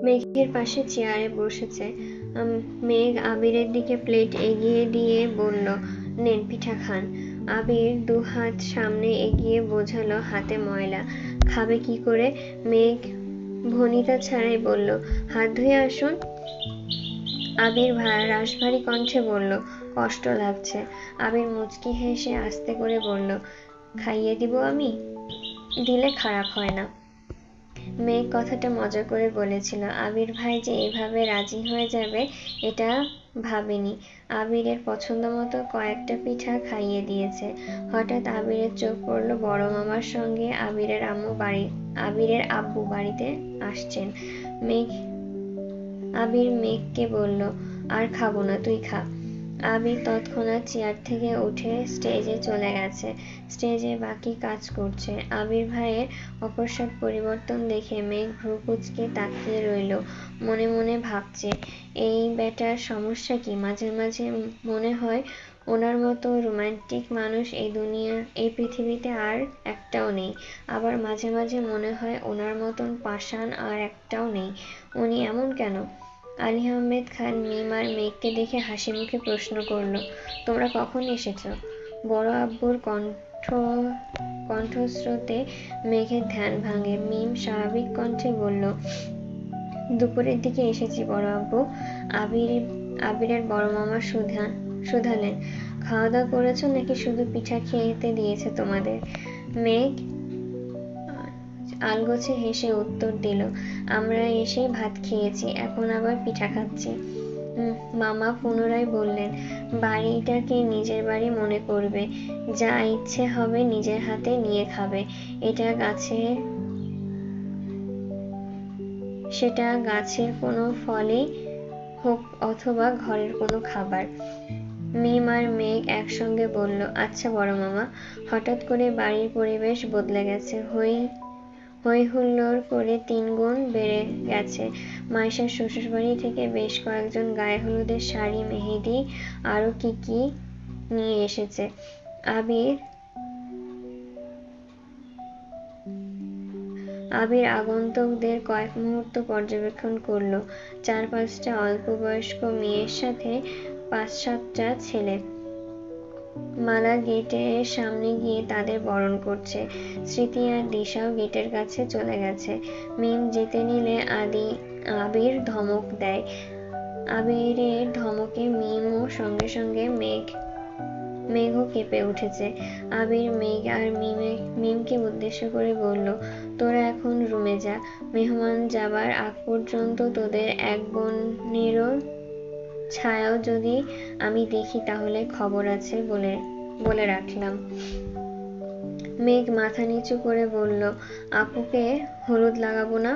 মেঘের পাশে চেয়ারে বসেছে। মেঘ আবিরের দিকে প্লেট এগিয়ে দিয়ে বলল, নেন পিঠা খান। আবির 2 হাত সামনে এগিয়ে বোঝালো হাতে ময়লা, খাবে কি করে? মেঘ ভনিতা ছাড়াই বলল, হাত ধুয়ে আসুন। আবির রাশভারী কণ্ঠে বলল, কষ্ট লাগছে। আবির মুচকি হেসে আস্তে করে বলল, খাইয়ে দিব আমি? দিলে খারাপ হয় না। মেঘ কথাটা মজা করে বলেছিল। আবির ভাই যে এভাবে রাজি হয়ে যাবে এটা ভাবেনি। আবিরের পছন্দ মতো কয়েকটা পিঠা খাইয়ে দিয়েছে। হঠাৎ আবিরের চোখ পড়ল বড় মামার সঙ্গে আবিরের আব্বু বাড়িতে আসছেন। আবির মেঘকে বলল, আর খাবো না, তুই খা। আবির তৎক্ষণাৎ চেয়ার থেকে উঠে স্টেজে চলে গেছে। স্টেজে বাকি কাজ করছে। আবির ভাইয়ের অকস্মাৎ পরিবর্তন দেখে মেঘ ভ্রু কুঁচকে তাকিয়ে রইল। মনে মনে ভাবছে, এই বেটার সমস্যা কি? মাঝে মাঝে মনে হয় ওনার মতো রোমান্টিক মানুষ এই পৃথিবীতে আর একটাও নেই। আবার মাঝে মাঝে মনে হয় ওনার মতন পাষাণ আর একটাও নেই। উনি এমন কেন? আলী আহমেদ খান মিম আর মেঘকে দেখে হাসি মুখে প্রশ্ন করল, তোমরা কখন এসেছ? বড় আব্বুর কণ্ঠস্রোতে মেঘের ধ্যান ভাঙে। মিম স্বাভাবিক কণ্ঠে বলল, দুপুরের দিকে এসেছি বড় আব্বু। আবিরের বড় মামা শুধালেন, খাওয়া দাওয়া করেছো নাকি শুধু পিঠা খেতে দিয়েছে তোমাদের? মেঘ আলগোছে হেসে উত্তর দিল, আমরা এসে ভাত খেয়েছি, এখন আবার পিঠা খাচ্ছি। মামা পুনরায় বললেন, বাড়িটাকে নিজের বাড়ি মনে করবে, যা ইচ্ছে হবে নিজের হাতে নিয়ে খাবে। সেটা গাছের কোনো ফলই হোক অথবা ঘরের কোনো খাবার। মিম আর মেঘ একসঙ্গে বলল, আচ্ছা বড় মামা। হঠাৎ করে বাড়ির পরিবেশ বদলে গেছে। হই হুল্লোড় করে 3 গুণ বেড়ে গেছে। মাইশার শ্বশুরবাড়ি থেকে বেশ কয়েকজন গায়ে হলুদের শাড়ি, মেহেদি আরো কি কি নিয়ে এসেছে। আবির আগন্তুকদের কয়েক মুহূর্ত পর্যবেক্ষণ করল। 4-5টা অল্প বয়স্ক মেয়ের সাথে 5-7টা ছেলে। মালা গেটের সামনে গিয়ে তাদের বরণ করছে। স্মৃতি আর দিশাও গেটের কাছে চলে গেছে। মিম যেতে নিলে আবির ধমক দেয়। আবিরের ধমকে মিমও সঙ্গে সঙ্গে মেঘও কেঁপে উঠেছে। আবির মেঘ আর মিমকে উদ্দেশ্য করে বলল, তোরা এখন রুমে যা। মেহমান যাবার আগ পর্যন্ত তোদের এক বোনেরও ছায়াও যদি আমি দেখি তাহলে খবর আছে বলে রাখলাম। মেঘ মাথা নিচু করে বলল, আপুকে হলুদ লাগাবো না?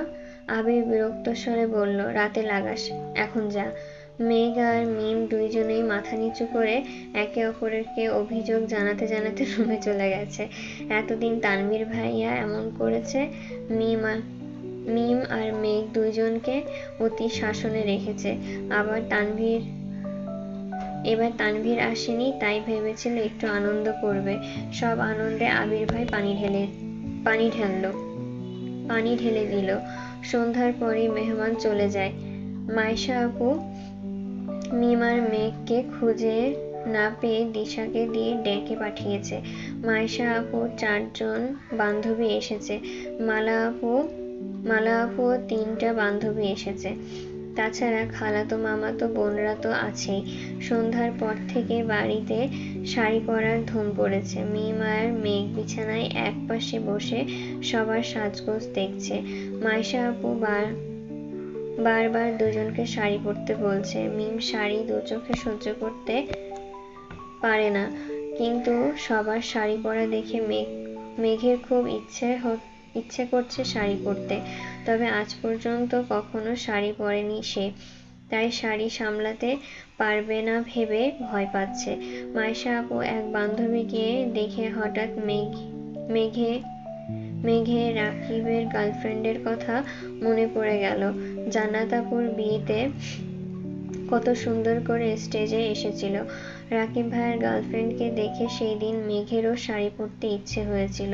আবির বিরক্ত স্বরে বলল, রাতে লাগাস, এখন যা। মেঘ আর মিম দুইজনেই মাথা নিচু করে একে অপরকে অভিযোগ জানাতে জানাতে রুমে চলে গেছে। এতদিন তানভীর ভাইয়া এমন করেছে, মিম আর মেঘ দুইজনকে অতি শাসনে রেখেছে। এবার তানভীর আসেনি, তাই ভেবেছিল একটু আনন্দ করবে। সব আনন্দে আবির ভাই পানি ঢেলে দিল। সন্ধ্যার পরই মেহমান চলে যায়। মাইশা আপু মিম আর মেঘকে খুঁজে না পেয়ে দিশাকে দিয়ে ডেকে পাঠিয়েছে। মাইশা আপুর 4 জন বান্ধবী এসেছে। মালা আপুও 3টা বান্ধবী এসেছে। তাছাড়া খালাতো মামাতো বোনরা তো আছেই। সন্ধ্যার পর থেকে বাড়িতে শাড়ি পরার ধুম পড়েছে। মিম আর মেঘ বিছানায় এক পাশে বসে সবার সাজগোজ দেখছে। মাইশা আপু বারবার দুজনকে শাড়ি পরতে বলছে। মিম শাড়ি 2 চোখে সহ্য করতে পারে না, কিন্তু সবার শাড়ি পরা দেখে মেঘের খুব ইচ্ছে করছে শাড়ি পরতে। তবে আজ পর্যন্ত কখনো শাড়ি পরেনি সে, তাই শাড়ি সামলাতে পারবে না ভেবে ভয় পাচ্ছে। মাইশা আপু এক বান্ধবীকে দেখে হঠাৎ মেঘে রাকিবের গার্লফ্রেন্ডের কথা মনে পড়ে গেল। জান্নাত আপুর বিয়েতে কত সুন্দর করে স্টেজে এসেছিল। রাকিব ভাইয়ের গার্লফ্রেন্ডকে দেখে সেই দিন মেঘেরও শাড়ি পরতে ইচ্ছে হয়েছিল,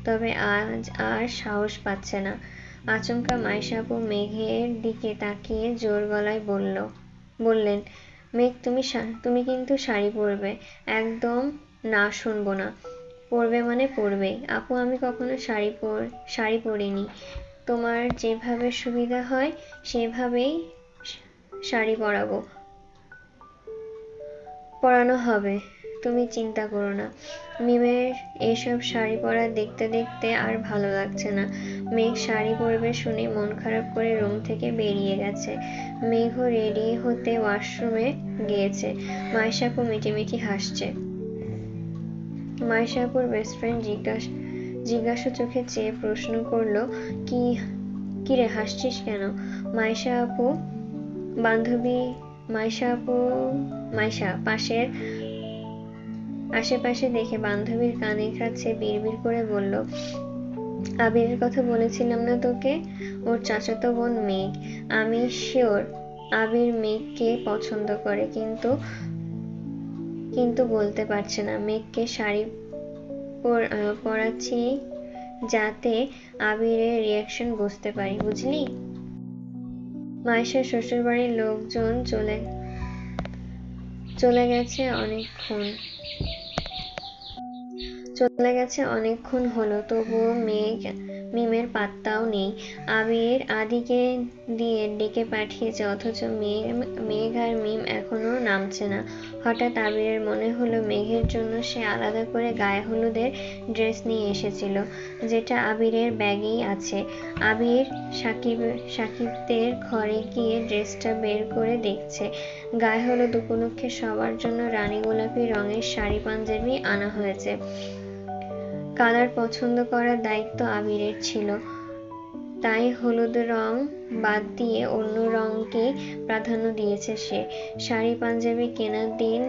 তবে আজ আর সাহস পাচ্ছে না। আচমকা মাইশা আপু মেঘের দিকে তাকিয়ে জোর গলায় বললেন, মেঘ তুমি কিন্তু শাড়ি পরবে। একদম না, শুনবো না। পরবে মানে পরবেই। আপু আমি কখনো শাড়ি পরিনি। তোমার যেভাবে সুবিধা হয় সেভাবেই শাড়ি পরানো হবে, তুমি চিন্তা করো না। মিমের এসব শাড়ি পরা দেখতে দেখতে আর ভালো লাগছে না। মেঘ শাড়ি পরবে শুনে মন খারাপ করে রুম থেকে বেরিয়ে গেছে। মেঘও রেডি হতে ওয়াশরুমে গিয়েছে। মাইশাপু মিটিমিটি হাসছে। মাইশাপুর বেস্ট ফ্রেন্ড জিজ্ঞাসা চোখে চেয়ে প্রশ্ন করলো, কিরে হাসছিস কেন? মাইশা পাশের আশেপাশে দেখে বান্ধবীর কানের কাছে বিড়বিড় করে বলল, আবিরের কথা বলেছিলাম না তোকে? ওর চাচাতো বোন মেঘ। আমি শিওর আবির মেঘকে পছন্দ করে, কিন্তু বলতে পারছে না। মেঘকে শাড়ি পরাচ্ছি যাতে আবিরের রিয়াকশন বুঝতে পারি, বুঝলি? মাইশার শ্বশুরবাড়ির লোকজন চলে গেছে অনেকক্ষণ হলো, তবুও মিমের পাত্তাও নেই। আবির আদিকে দিয়ে ডেকে পাঠিয়েছে, অথচ মেঘ আর মিম এখনো নামছে না। হঠাৎ আবিরের মনে হলো মেঘের জন্য সে আলাদা করে গায়ে হলুদের ড্রেস নিয়ে এসেছিল, যেটা আবিরের ব্যাগেই আছে। আবির সাকিবদের ঘরে গিয়ে ড্রেসটা বের করে দেখছে। গায়ে হলুদ উপলক্ষে সবার জন্য রানী গোলাপি রঙের শাড়ি পাঞ্জাবি আনা হয়েছে। কালার পছন্দ করার দায়িত্ব আবিরের ছিল, তাই হলুদ রং বাদ দিয়ে অন্য রংকে প্রাধান্য দিয়েছে সে। শাড়ি পাঞ্জাবি কেনার দিন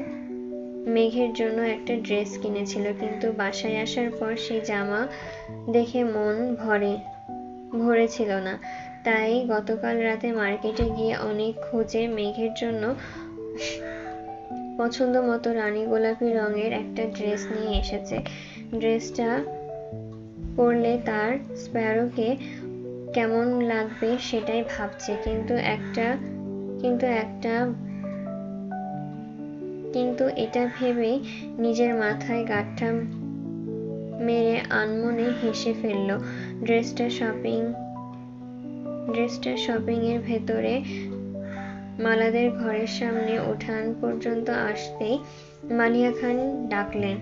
মেঘের জন্য একটা ড্রেস কিনেছিল, কিন্তু বাসায় আসার পর সেই জামা দেখে মন ভরেছিল না। তাই গতকাল রাতে মার্কেটে গিয়ে অনেক খুঁজে মেঘের জন্য পছন্দ মতো রানী গোলাপি রঙের একটা ড্রেস নিয়ে এসেছে। ড্রেসটা পরলে তার স্প্যারোকে কেমন লাগবে সেটাই ভাবছে, কিন্তু এটা ভেবেই নিজের মাথায় গাঁটটা মেরে আনমনে হেসে ফেলল। ড্রেসটা শপিং এর ভেতরে মালাদের ঘরের সামনে উঠান পর্যন্ত আসতেই মালিয়া খান ডাকলেন,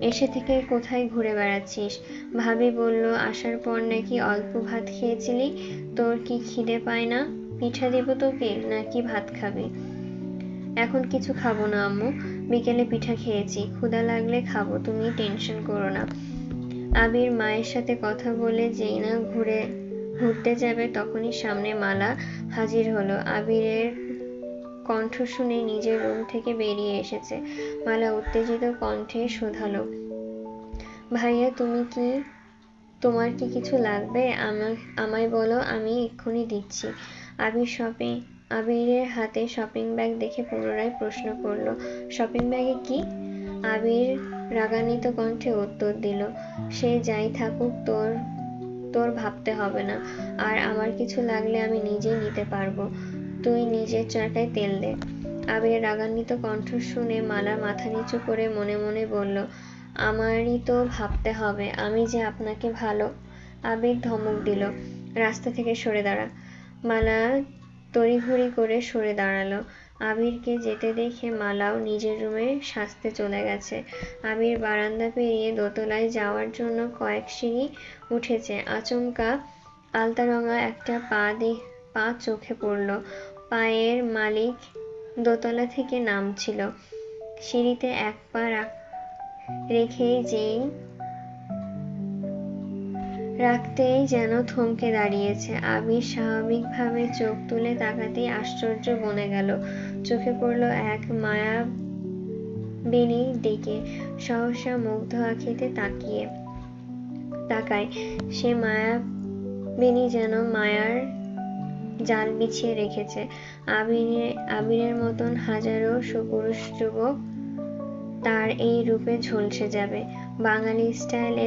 এসে থেকে কোথায় ঘুরে বেড়াচ্ছিস? ভাবি বলল আসার পর নাকি অল্প ভাত খেয়েছিলি, তোর কি খিদে পায় না? পিঠা দিব তোকে, নাকি ভাত খাবি? এখন কিছু খাবো না আম্মু, বিকেলে পিঠা খেয়েছি, ক্ষুধা লাগলে খাবো, তুমি টেনশন করো না। আবির মায়ের সাথে কথা বলে যেই না ঘুরতে যাবে তখনই সামনে মালা হাজির হলো। আবিরের কণ্ঠ শুনে নিজের রুম থেকে বেরিয়ে এসেছে। মালা উত্তেজিত কণ্ঠে শোধালো, ভাইয়া তোমার কি কিছু লাগবে? আমায় বলো, আমি এক্ষুনি দিচ্ছি। আবিরের হাতে শপিং ব্যাগ দেখে পুনরায় প্রশ্ন করলো, শপিং ব্যাগে কি? আবির রাগান্বিত কণ্ঠে উত্তর দিল, সে যাই থাকুক, তোর ভাবতে হবে না। আর আমার কিছু লাগলে আমি নিজেই নিতে পারবো, তুই নিজের চরকায় তেল দে। আবিরের রাগান্বিত কণ্ঠ শুনে মালা মাথা নিচু করে মনে মনে বলল, আমারই তো ভাবতে হবে, আমি যে আপনাকে ভালো। আবির ধমক দিল, রাস্তা থেকে সরে দাঁড়া। মালা তড়িঘড়ি করে সরে দাঁড়ালো। আবিরকে যেতে দেখে মালাও নিজের রুমে সাজতে চলে গেছে। আবির বারান্দা পেরিয়ে দোতলায় যাওয়ার জন্য কয়েক সিঁড়ি উঠেছে। আচমকা আলতারঙা একটা পা চোখে পড়ল। পায়ের মালিক দোতলা থেকে নামছিল। সিঁড়িতে এক পা রাখতেই যেন থমকে দাঁড়িয়েছে। আবির স্বাভাবিকভাবে চোখ তুলে তাকাতেই আশ্চর্য বনে গেল। চোখে পড়ল এক মায়াবিনীর দিকে। সহসা মুগ্ধ আঁখিতে তাকায়। সে মায়াবিনী যেন মায়ার জাল বিছিয়ে রেখেছে। আবিরের মতন হাজারো সুপুরুষ যুবক তার এই রূপে ঝলসে যাবে। বাঙালি স্টাইলে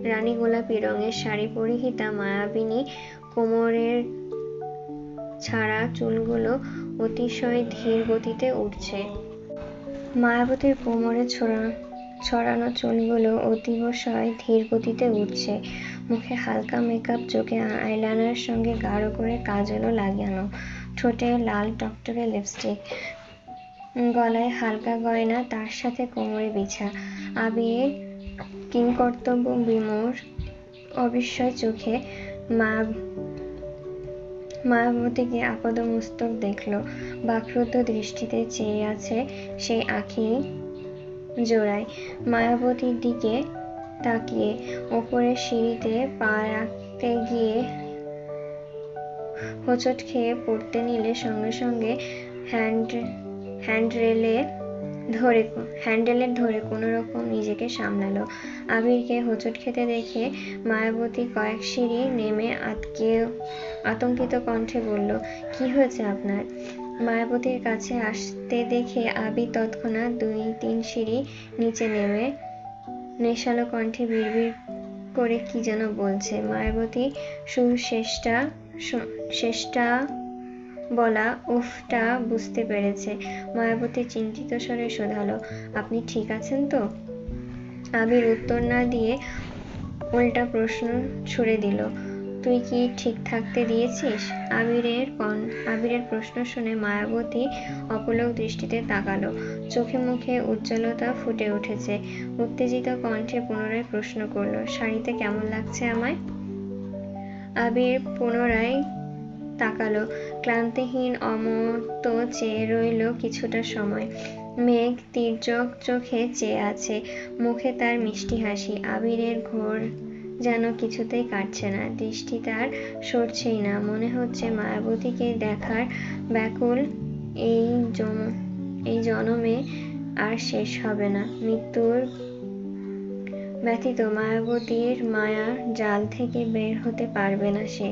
রানী গোলাপি রঙের শাড়ি পরিহিতা মায়াবিনী কোমরের ছাড়া চুলগুলো অতিশয় ধীর গতিতে উঠছে। মায়াবতীর কোমরে ছড়ানো চুলগুলো অতিশয় ধীর গতিতে উঠছে। মুখে হালকা মেকআপ, চোখে আইলাইনারের সঙ্গে গাঢ় করে কাজলও লাগানো, ঠোঁটে লাল টকটকে লিপস্টিক, গলায় হালকা গয়না, তার সাথে কোমরে বিছা। আবির কিংকর্তব্য বিমূঢ় অবিস্ময় চোখে মায়াবতীকে আপাদমস্তক দেখল। বাক্রুদ্ধ দৃষ্টিতে চেয়ে আছে সেই আঁখি জোড়ায়। মায়াবতীর দিকে তাকিয়ে ওপরের সিঁড়িতে পা রাখতে গিয়ে হোঁচট খেয়ে পড়তে নিলে সঙ্গে সঙ্গে হ্যান্ডেলের ধরে কোনো রকম নিজেকে সামলালো। আবিরকে হোঁচট খেতে দেখে মায়াবতী কয়েক সিঁড়ি নেমে আতঙ্কিত কণ্ঠে বলল, কি হয়েছে আপনার? মায়াবতীর কাছে আসতে দেখে আবির তৎক্ষণাৎ 2-3 সিঁড়ি নিচে নেমে নেশালো কণ্ঠে বিড়বিড় করে কি যেন বলছে। মায়াবতী শুধু শেষটা বলা উফটা বুঝতে পেরেছে। মায়াবতী চিন্তিত স্বরে শোধালো, আপনি ঠিক আছেন তো? আবির উত্তর না দিয়ে উল্টা প্রশ্ন ছুড়ে দিল, তুই কি ঠিক থাকতে দিয়েছিস? আবিরের প্রশ্ন শুনে মায়াবতী অপলক দৃষ্টিতে তাকালো। চোখে মুখে উজ্জ্বলতা ফুটে উঠেছে। উত্তেজিত কণ্ঠে পুনরায় প্রশ্ন করলো, শাড়িতে কেমন লাগছে আমায়? আবির পুনরায় তাকালো। ক্লান্তিহীন অমত চেয়ে রইল কিছুটা সময়। মেঘ তির্যক চোখে চেয়ে আছে, মুখে তার মিষ্টি হাসি। আবিরের ঘোর যেন কিছুতেই কাটছে না, দৃষ্টি তার সরছেই না। মনে হচ্ছে মায়াবতীকে দেখার ব্যাকুল এই জনমে আর শেষ হবে না। মৃত্যুর ব্যতীত মায়াবতীর মায়ার জাল থেকে বের হতে পারবে না সে।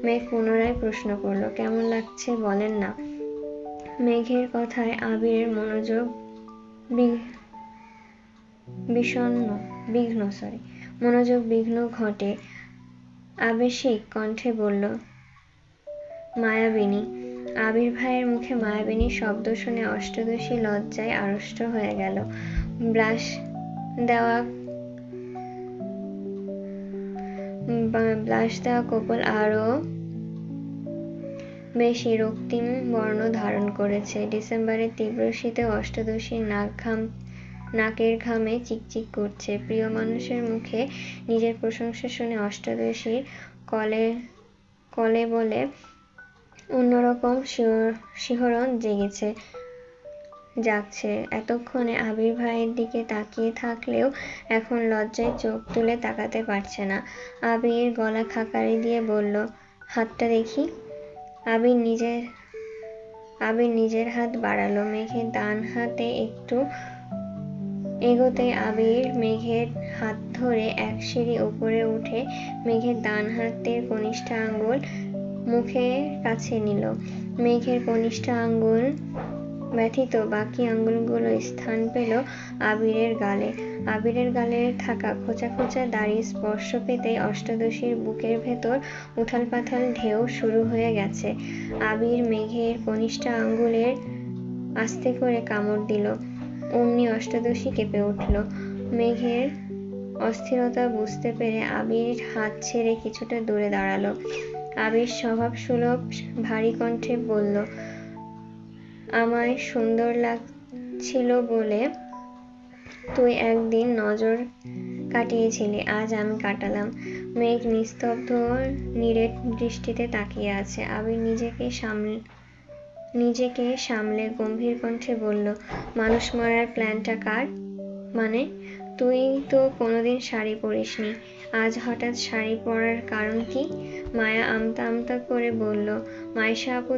মেঘ পুনরায় প্রশ্ন করল, কেমন লাগছে বলেন না? মেঘের কথায় আবিরের মনোযোগ বিঘ্ন ঘটে। আবেশিক কণ্ঠে বলল, মায়াবিনী। আবির ভাইয়ের মুখে মায়াবিনী শব্দ শুনে অষ্টাদশী লজ্জায় আড়ষ্ট হয়ে গেল। ব্লাশ দেওয়া কপোল আরো বেশি রক্তিম বর্ণ ধারণ করেছে। ডিসেম্বরের তীব্র শীতে অষ্টাদশীর নাকের ঘামে চিকচিক করছে। প্রিয় মানুষের মুখে নিজের প্রশংসা শুনে অষ্টাদশীর কলে বলে অন্যরকম শিহরণ জাগছে। এতক্ষণে আবির ভাইয়ের দিকে তাকিয়ে থাকলেও এখন লজ্জায় চোখ তুলে তাকাতে পারছে না। আবির গলা খাকারি দিয়ে বলল, হাতটা দেখি। আবির নিজের হাত বাড়ালো। মেঘের ডান হাতে একটু এগোতে আবির মেঘের হাত ধরে এক সিঁড়ি উপরে উঠে মেঘের ডান হাতের কনিষ্ঠ আঙ্গুল মুখের কাছে নিল। মেঘের কনিষ্ঠ আঙ্গুল ব্যতীত বাকি আঙ্গুলগুলো স্থান পেল আবিরের গালে। আবিরের গালে থাকা খোঁচা খোঁচা দাড়ি স্পর্শ পেতেই অষ্টাদশীর বুকের ভেতর উথাল পাথাল ঢেউ শুরু হয়ে গেছে। আবির মেঘের কনিষ্ঠ আঙ্গুলের আস্তে করে কামড় দিল। অমনি অষ্টাদশী কেঁপে উঠল। মেঘের অস্থিরতা বুঝতে পেরে আবির হাত ছেড়ে কিছুটা দূরে দাঁড়ালো। আবির স্বভাবসুলভ ভারী কণ্ঠে বলল, আমায় সুন্দর লাগছিল বলে তুই একদিন নজর কাটিয়েছিলি, আজ আমি কাটালাম। মেঘ নিস্তব্ধ নিরেট দৃষ্টিতে তাকিয়ে আছে। আবির নিজেকে সামলে গম্ভীর কণ্ঠে বলল, মানুষ মারার প্ল্যানটা কার? মানে? তুই তো কোনোদিন শাড়ি পরিসনি, আজ হঠাৎ শাড়ি পরার কারণ কি? মায়া আমতা আমতা করে বলল, মাইশা আপু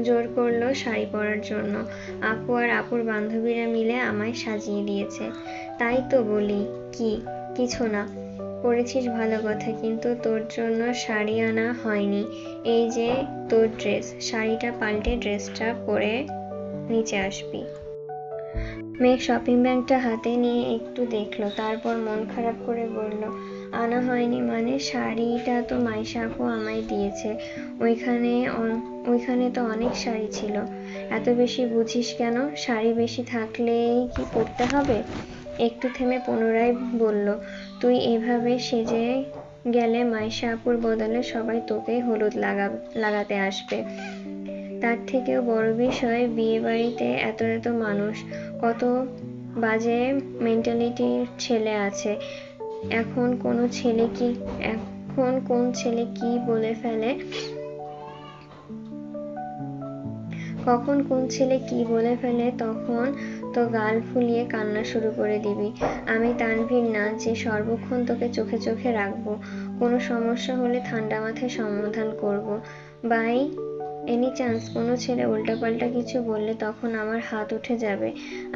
জোর করলো শাড়ি পরার জন্য। আপু আর আপুর বান্ধবীরা মিলে আমায় সাজিয়ে দিয়েছে। তাই তো বলি। কিছু না। পরেছিস ভালো কথা, কিন্তু তোর জন্য শাড়ি আনা হয়নি। এই যে তোর ড্রেস, শাড়িটা পাল্টে ড্রেসটা পরে নিচে আসবি। মেঘ শপিং ব্যাগটা হাতে নিয়ে একটু দেখলো, তারপর মন খারাপ করে বলল, আনা হয়নি মানে? শাড়িটা তো মাইশা আপু আমায় দিয়েছে। ওইখানে তো অনেক শাড়ি ছিল। এত বেশি বুঝিস কেন? শাড়ি বেশি থাকলেই কি পরতে হবে? একটু থেমে পুনরায় বলল, তুই এভাবে সেজে গেলে মাইশা আপুর বদলে সবাই তোকেই হলুদ লাগাতে আসবে। তার থেকেও বড় বিষয়, বিয়ে বাড়িতে এত মানুষ, কত বাজে মেন্টালিটির ছেলে আছে। এখন কোন ছেলে কি বলে ফেলে, কখন কোন ছেলে কি বলে ফেলে তখন তো গাল ফুলিয়ে কান্না শুরু করে দিবি। আমি তানভীর না যে সর্বক্ষণ তোকে চোখে চোখে রাখবো। কোনো সমস্যা হলে ঠান্ডা মাথায় সমাধান করব। বাই এনি চান্স কোনো ছেলে উল্টাপাল্টা কিছু বললে তখন আমার হাত উঠে যাবে।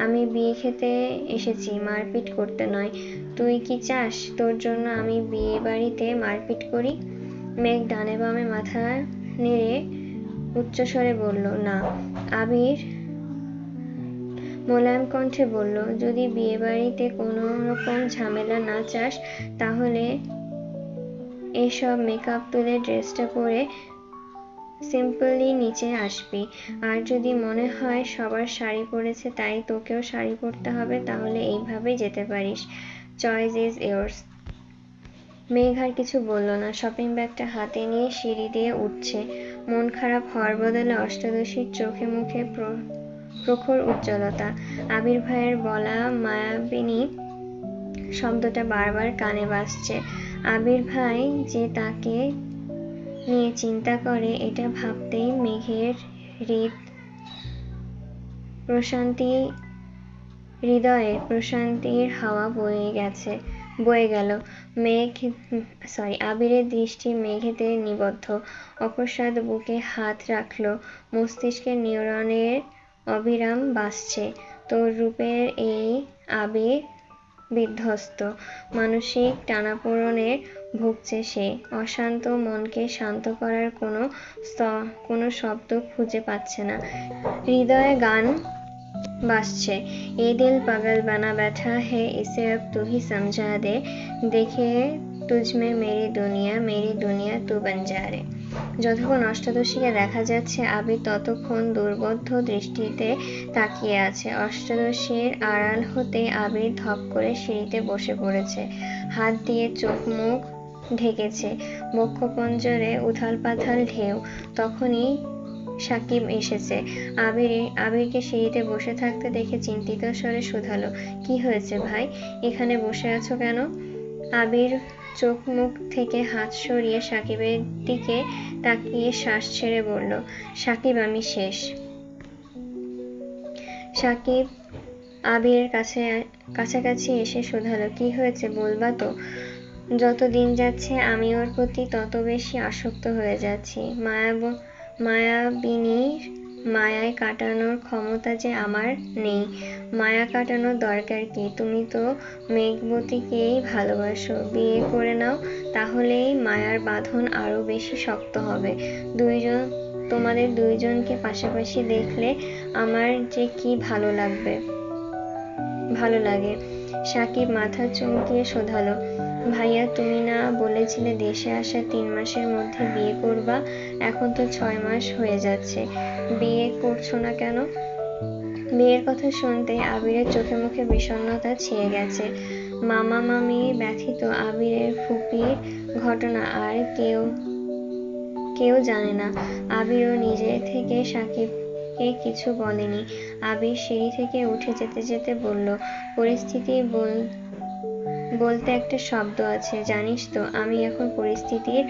আমি বিয়ে খেতে এসেছি, মারপিট করতে নয়। তুই কি চাস তোর জন্য আমি বিয়ে বাড়িতে মারপিট করি? মেঘ ডানে বামে মাথা নেড়ে উচ্চস্বরে বলল, না। আবির মোলায়েম কণ্ঠে বলল, যদি বিয়ে বাড়িতে কোনো রকম ঝামেলা না চাস তাহলে এসব মেকআপ তুলে ড্রেসটা পরে সিম্পলি নিচে আসবি। আর যদি মনে হয় সবার শাড়ি পরেছে তাই তোকেও শাড়ি পরতে হবে তাহলে এইভাবেই যেতে পারিস। Choice is yours. মেঘ আর কিছু বলল না। শপিং ব্যাগটা হাতে নিয়ে সিঁড়ি দিয়ে উঠছে। মন খারাপ হওয়ার বদলে অষ্টাদশীর চোখে মুখে প্রখর উজ্জ্বলতা। আবির ভাইয়ের বলা মায়াবিনী শব্দটা বারবার কানে বাজছে। আবির ভাই যে তাকে নিয়ে চিন্তা করে এটা ভাবতেই মেঘের হৃদয়ে প্রশান্তির হাওয়া বয়ে গেল। আবিরের দৃষ্টি মেঘেতে নিবদ্ধ। অকস্মাৎ বুকে হাত রাখল। মস্তিষ্কের নিউরনের অবিরাম বাজছে। তোর রূপের এই আবির বিধ্বস্ত মানসিক টানাপোড়েনে ভুগছে সে। অশান্ত মনকে শান্ত করার কোনো শব্দ খুঁজে পাচ্ছে না। হৃদয়ে গান বাজছে, এ দিল পাগল বানা बैठा है इसे अब तू ही समझा दे, देखे तुझमें मेरी दुनिया तू बन जा रे। যতক্ষণ অষ্টাদশীকে দেখা যাচ্ছে আবির ততক্ষণ দুর্বোধ্য দৃষ্টিতে তাকিয়ে আছে। অষ্টাদশীর আড়াল হতে আবির ধপ করে সিঁড়িতে বসে পড়েছে। হাত দিয়ে চোখ মুখ ঢেকেছে। বক্ষপঞ্জরে উথাল পাথাল ঢেউ। তখনই সাকিব এসেছে। আবিরকে সিঁড়িতে বসে থাকতে দেখে চিন্তিত স্বরে শুধালো, কি হয়েছে ভাই, এখানে বসে আছো কেন? আবির চোখ মুখ থেকে হাত সরিয়ে সাকিবের দিকে তাকিয়ে শ্বাস ছেড়ে বলল, সাকিব আমি শেষ। সাকিব আবিরের কাছাকাছি এসে শুধালো, কি হয়েছে বলবা তো? যত দিন যাচ্ছে আমি ওর প্রতি তত বেশি আসক্ত হয়ে যাচ্ছি। মায়াবিনীর মায়ায় কাটানোর ক্ষমতা যে আমার নেই। মায়া কাটানোর দরকার কি? তুমি তো মেঘবতীকেই ভালোবাসো, বিয়ে করে নাও, তাহলেই মায়ার বাঁধন আরো বেশি শক্ত হবে। তোমাদের দুইজনকে পাশাপাশি দেখলে আমার যে কি ভালো লাগে। সাকিব মাথা চুলকিয়ে শোধালো, ভাইয়া তুমি না বলেছিলে দেশে আসা 3 মাসের মধ্যে বিয়ে করবা? এখন তো 6 মাস হয়ে যাচ্ছে, বিয়ে করছো না কেন? বিয়ের কথা শুনতে আবিরের চোখে মুখে বিষণ্ণতা ছেয়ে গেছে। মামা মামি ব্যথিত। আবিরের ফুপির ঘটনা আর কেউ জানে না। আবিরও নিজে থেকে সাকিবকে কিছু বলেনি। আবির সিঁড়ি থেকে উঠে যেতে যেতে বলল, পরিস্থিতি বলতে একটা শব্দ আছে, জানিস তো? আমি এখন পরিস্থিতির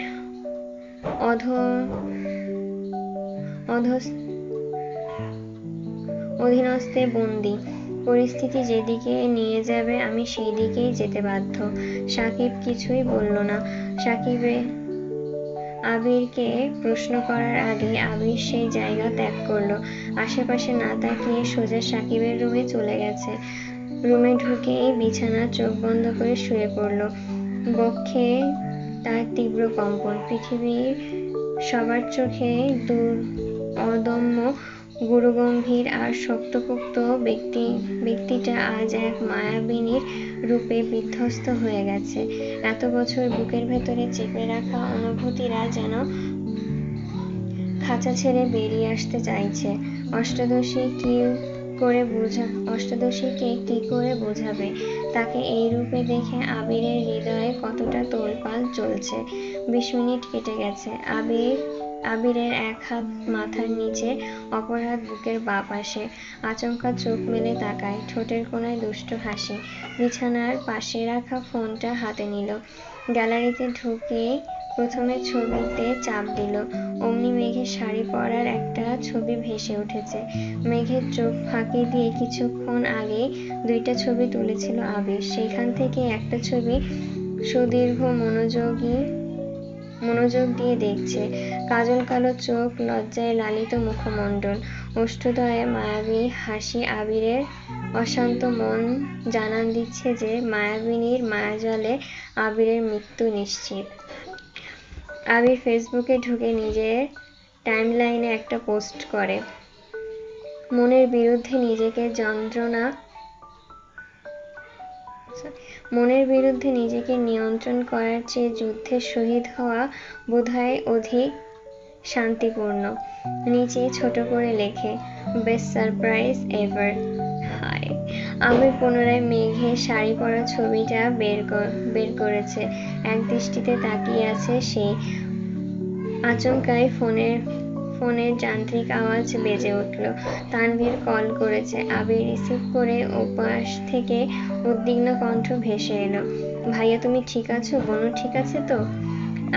অধীনস্থে বন্দী। পরিস্থিতি যেদিকে নিয়ে যাবে আমি সেই দিকেই যেতে বাধ্য। সাকিব কিছুই বলল না। আবিরকে প্রশ্ন করার আগে আবির সেই জায়গা ত্যাগ করলো। আশেপাশে না তাকিয়ে সোজা সাকিবের রুমে চলে গেছে। রুমে ঢুকেই বিছানা চোখ বন্ধ করে শুয়ে পড়ল। বক্ষে তার তীব্র কম্পন। পৃথিবীর সবার চোখে অদম্য গুরুগম্ভীর আর শক্তপোক্ত ব্যক্তিটা আজ এক মায়াবিনীর রূপে বিধ্বস্ত হয়ে গেছে। এত বছর বুকের ভেতরে চেপে রাখা অনুভূতিরা যেন খাঁচা ছেড়ে বেরিয়ে আসতে চাইছে। অষ্টাদশীকে কি করে বোঝাবে? তাকে এই রূপে দেখে আবিরের হৃদয়ে কতটা তোলপাড় চলছে। 20 মিনিট কেটে গেছে। আবির আবিরের এক হাত মাথার নিচে, অপর হাত বুকের বাঁ পাশে। আচমকা চোখ মেলে তাকায়, ঠোঁটের কোণায় দুষ্টু হাসি। বিছানার পাশে রাখা ফোনটা হাতে নিল। গ্যালারিতে ঢুকে প্রথমে ছবিতে চাপ দিল। অমনি মেঘের শাড়ি পরার একটা ছবি ভেসে উঠেছে। মেঘের চোখ ফাঁকি দিয়ে কিছুক্ষণ আগেই 2টা ছবি তুলেছিল আবির, সেখান থেকে একটা ছবি সুদীর্ঘ মনোযোগ দিয়ে দেখছে। কাজল কালো চোখ, লজ্জায় লালিত মুখমণ্ডল, ওষ্ঠদ্বয়ে মায়াবী হাসি। আবিরের অশান্ত মন জানান দিচ্ছে যে মায়াবিনীর মায়াজালে আবিরের মৃত্যু নিশ্চিত। আবির ফেসবুকে ঢুকে নিজের টাইমলাইনে একটা পোস্ট করে, মনের বিরুদ্ধে নিজেকে নিয়ন্ত্রণ করার চেয়ে যুদ্ধে শহীদ হওয়া বোধহয় অধিক শান্তিপূর্ণ। নিচে ছোট করে লেখে, বেস্ট সারপ্রাইজ এভার। হায়। আবির পুনরায় মেঘের শাড়ি পরা ছবিটা বের করেছে। এক দৃষ্টিতে তাকিয়ে আছে সে। আচমকাই ফোনের যান্ত্রিক আওয়াজ বেজে উঠল। তানভীর কল করেছে। আবির রিসিভ করে ওপাশ থেকে উদ্বিগ্ন কণ্ঠ ভেসে এলো, ভাইয়া তুমি ঠিক আছো? বনু ঠিক আছে তো?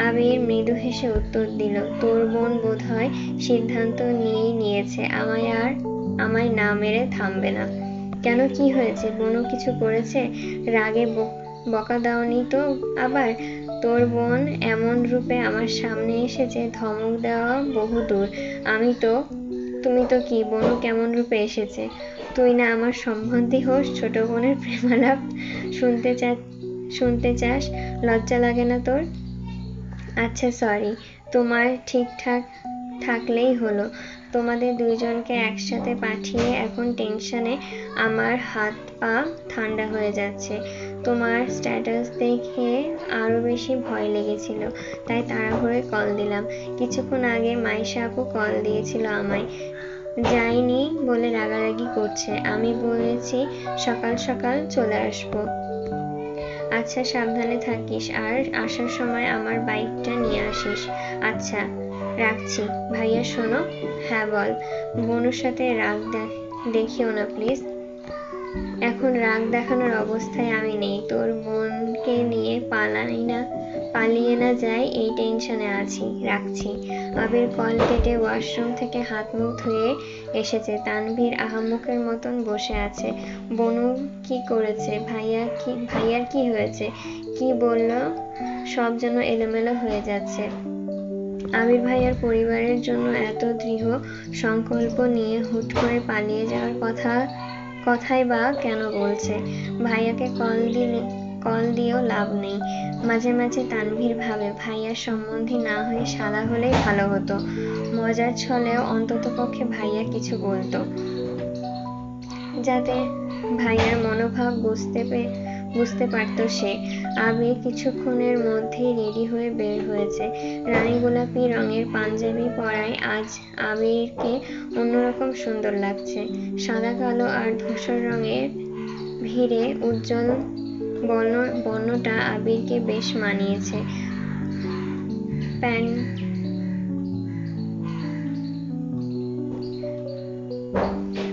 আবির মৃদু হেসে উত্তর দিল, তোর বোন বোধহয় সিদ্ধান্ত নিয়েই নিয়েছে, আমায় না মেরে থামবে না। কেন, কি হয়েছে? বনু কিছু করেছে? রাগে বকা দাওনি তো আবার? তোর বোন এমন রূপে আমার সামনে এসেছে, ধমক দেওয়া বহু দূর। তুমি তো কি, বনু কেমন রূপে এসেছে? তুই না আমার সম্বন্ধী হোস, ছোট বোনের প্রেমালাপ শুনতে চাস? লজ্জা লাগে না তোর? আচ্ছা সরি, তোমার ঠিকঠাক থাকলেই হলো। তোমাদের দুইজনকে একসাথে পাঠিয়ে এখন টেনশনে আমার হাত পা ঠান্ডা হয়ে যাচ্ছে। তোমার স্ট্যাটাস দেখে আরো বেশি ভয় লেগেছিল, তাই তাড়াহুড়োয় কল দিলাম। কিছুক্ষণ আগে মাইশা আপু কল দিয়েছিল আমায়, যাইনি বলে রাগারাগি করছে। আমি বলেছি সকাল সকাল চলে আসবো। আচ্ছা সাবধানে থাকিস, আর আসার সময় আমার বাইকটা নিয়ে আসিস। আচ্ছা রাখছি। ভাইয়া শোনো। হ্যাঁ বল। বনুর সাথে রাগ দেখিও না প্লিজ। এখন রাগ দেখানোর অবস্থায় আমি নেই। তোর বোনকে নিয়ে পালিয়ে না যায় এই টেনশনে আছি। রাখছি। আবির কল কেটে ওয়াশরুম থেকে হাত মুখ ধুয়ে এসেছে। তানভীর আহাম্মকের মতন বসে আছে। বনু কি করেছে? ভাইয়ার কি হয়েছে? কি বলল? সব যেন এলোমেলো হয়ে যাচ্ছে। আবির ভাইয়ার পরিবারের জন্য এত দৃঢ় সংকল্প নিয়ে হুট করে পালিয়ে যাওয়ার কথাই বা কেন বলছে? ভাইয়াকে কল দিয়েও লাভ নেই। মাঝে মাঝে তানভীর ভাবে, ভাইয়ার সম্বন্ধী না হয়ে শালা হলেই ভালো হতো। মজার ছলেও অন্ততপক্ষে ভাইয়া কিছু বলতো, যাতে ভাইয়ার মনোভাব বুঝতে পারত সে। আবির কিছুক্ষণের মধ্যেই রেডি হয়ে বের হয়েছে। রানী গোলাপি রঙের পাঞ্জাবি পরায় আজ আবিরকে অন্যরকম সুন্দর লাগছে। সাদা কালো আর ধূসর রঙের ভিড়ে উজ্জ্বল বর্ণটা আবিরকে বেশ মানিয়েছে।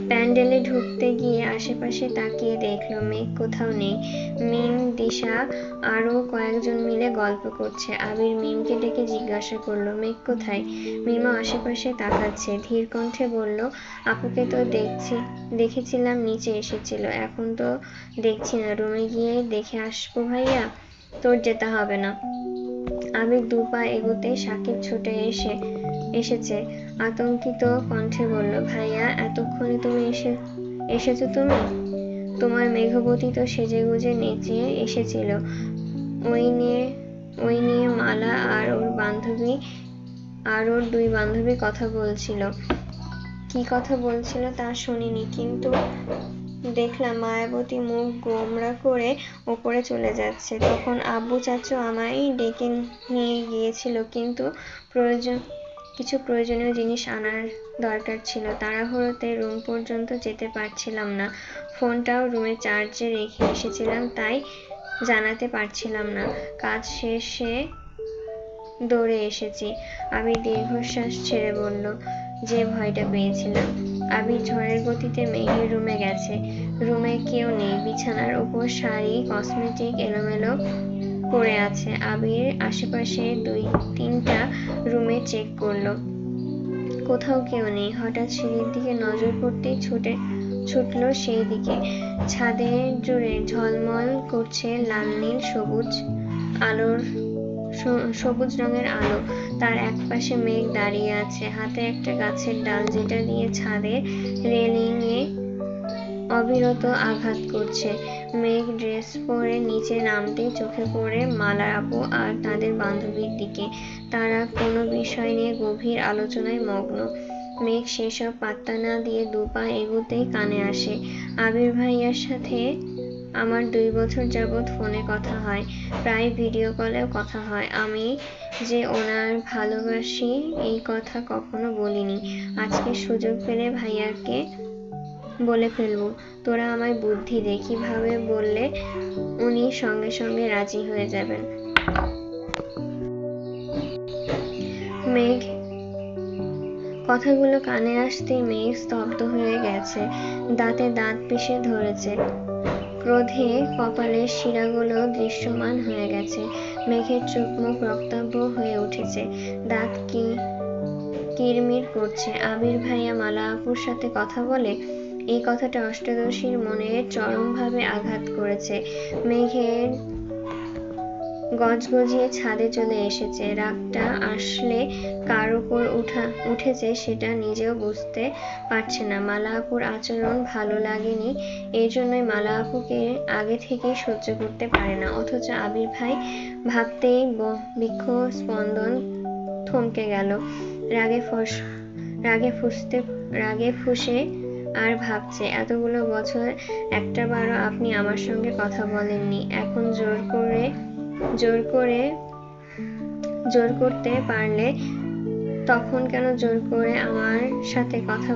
প্যান্ডেলে ঢুকতে গিয়ে আশেপাশে তাকিয়ে দেখলো মেঘ কোথাও নেই। মিম, দিশা আরো কয়েকজন মিলে গল্প করছে। আবির মিমকে ডেকে জিজ্ঞাসা করলো, মেঘ কোথায়? মিমা আশেপাশে তাকাচ্ছে, ধীর কণ্ঠে বলল, আপুকে তো দেখেছিলাম নিচে এসেছিল, এখন তো দেখছি না। রুমে গিয়ে দেখে আসবো ভাইয়া? তোর যেতে হবে না। আবির 2 পা এগোতে সাকিব ছুটে এসেছে। আতঙ্কিত কণ্ঠে বলল, ভাইয়া এতক্ষণে তুমি এসেছো তুমি? তোমার মেঘবতী তো সেজেগুজে নেচে এসেছিল। ওই নিয়ে মালা আর ওর 2 বান্ধবী কথা বলছিল। কি কথা বলছিল তা শুনিনি, কিন্তু দেখলাম মায়াবতী মুখ গোমড়া করে ওপরে চলে যাচ্ছে। তখন আব্বু চাচু আমায় ডেকে নিয়ে গিয়েছিল, কিন্তু কিছু প্রয়োজনীয় জিনিস আনার দরকার ছিল। তাড়াহুড়োতে রুম পর্যন্ত যেতে পারছিলাম না। ফোনটাও রুমে চার্জে রেখে এসেছিলাম, তাই জানাতে পারছিলাম না। কাজ শেষে দৌড়ে এসেছি। আবির দীর্ঘশ্বাস ছেড়ে বলল, যে ভয়টা পেয়েছিলাম। আবির ঝড়ের গতিতে মেঘের রুমে গেছে। রুমে কেউ নেই। বিছানার উপর শাড়ি, কসমেটিক এলোমেলো পড়ে আছে। আবির আশেপাশে 2-3টা রুমে চেক করলো, কোথাও কেউ নেই। হঠাৎ সিঁড়ির দিকে নজর পড়তেই ছুটল সেই দিকে। ছাদে জুড়ে ঝলমল করছে লাল নীল সবুজ রঙের আলো। তার একপাশে মেঘ দাঁড়িয়ে আছে, হাতে একটা গাছের ডাল, যেটা দিয়ে ছাদের রেলিং এ অবিরত আঘাত করছে। মেঘ ড্রেস পরে নিচে নামতেই চোখে পড়ে মালা আপু আর তাদের বান্ধবীর দিকে। তারা কোনো বিষয় নিয়ে গভীর আলোচনায় মগ্ন। মেঘ সেসব পাত্তা না দিয়ে 2 পা এগুতেই কানে আসে, আবির ভাইয়ার সাথে আমার 2 বছর যাবৎ ফোনে কথা হয়, প্রায় ভিডিও কলেও কথা হয়। আমি যে ওনার ভালোবাসি এই কথা কখনো বলিনি। আজকে সুযোগ পেলে ভাইয়াকে বলে ফেলবো। তোরা আমায় বুদ্ধি দে, কিভাবে বললে উনি সঙ্গে সঙ্গে রাজি হয়ে যাবেন। মেঘ কথাগুলো কানে আসতেই মেঘ স্তব্ধ হয়ে গেছে, দাঁতে দাঁত পিষে ধরেছে। ক্রোধে কপালের শিরাগুলো দৃশ্যমান হয়ে গেছে। মেঘের চোখ মুখ রক্তাভ হয়ে উঠেছে, দাঁত কিরমির করছে। আবির ভাইয়া মালা আপুর সাথে কথা বলে, এই কথাটা অষ্টাদশীর মনে চরমভাবে আঘাত করেছে। মেঘের গজগজিয়ে ছাদে চলে এসেছে। রাগটা আসলে কার উপর উঠেছে সেটা নিজেও বুঝতে পারছে না। মালা আপুর আচরণ ভালো লাগেনি, এই জন্যই মালা আপুকে আগে থেকেই সহ্য করতে পারে না। অথচ আবির ভাই ভাবতেই বৃক্ষ স্পন্দন থমকে গেল। রাগে ফুঁসে আর ভাবছে, এতগুলো বছর একটাবারও আপনি আমার সঙ্গে কথা বলেননি, এখন জোর করতে পারলে তখন কেন জোর করে আমার সাথে কথা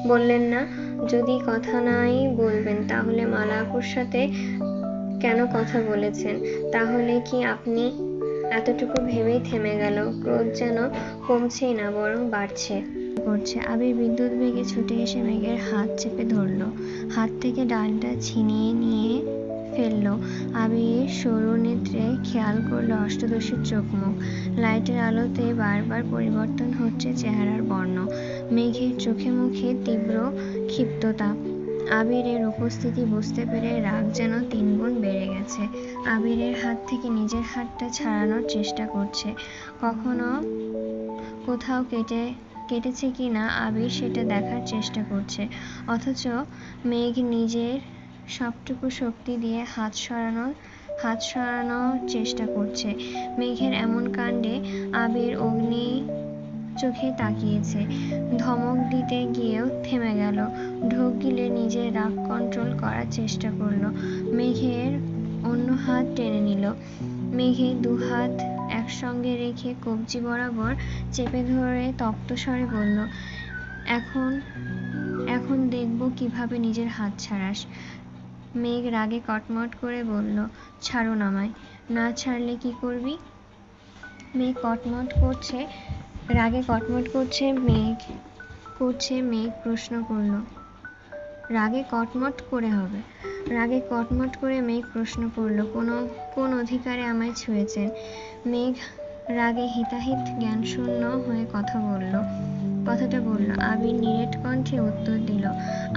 বললেন না? যদি কথা নাই বলবেন তাহলে মালা আপুর সাথে কেন কথা বলেছেন? তাহলে কি আপনি? এতটুকু ভেবেই থেমে গেল। ক্রোধ যেন কমছেই না, বরং বাড়ছে। আবির বিদ্যুৎ বেগে ছুটে এসে মেঘের হাত চেপে ধরল, হাত থেকে ডালটা ছিনিয়ে নিয়ে ফেললো। আবির সরু নেত্রে খেয়াল করলো অষ্টাদশীর চোখ মুখ। লাইটের আলোতে বারবার পরিবর্তন হচ্ছে চেহারার বর্ণ। মেঘের চোখে মুখে তীব্র ক্ষিপ্ততা। আবিরের উপস্থিতি বুঝতে পেরে রাগ যেন 3 গুণ বেড়ে গেছে। আবিরের হাত থেকে নিজের হাতটা ছাড়ানোর চেষ্টা করছে। কোথাও কেটেছে কিনা আবির সেটা দেখার চেষ্টা করছে। অথচ মেঘ নিজের সবটুকু শক্তি দিয়ে হাত সরানোর চেষ্টা করছে। মেঘের এমন কাণ্ডে আবির অগ্নি চোখে তাকিয়েছে। ধমক দিতে গিয়েও থেমে গেল। ঢোক গিলে নিজের রাগ কন্ট্রোল করার চেষ্টা করলো। মেঘের অন্য হাত টেনে নিল। মেঘে 2 হাত একসঙ্গে রেখে কবজি বরাবর চেপে ধরে তপ্ত স্বরে বলল, এখন দেখব কিভাবে নিজের হাত ছাড়াস। মেঘ রাগে কটমট করে বলল, ছাড়ুন আমায়। না ছাড়লে কি করবি? মেঘ রাগে কটমট করছে মেঘ প্রশ্ন করল। রাগে কটমট করে মেঘ প্রশ্ন করল, কোন অধিকারে আমায় ছুঁয়েছেন? মেঘ রাগে হিতাহিত জ্ঞানশূন্য হয়ে কথাটা বলল। আবির নিরেট কণ্ঠে উত্তর দিল,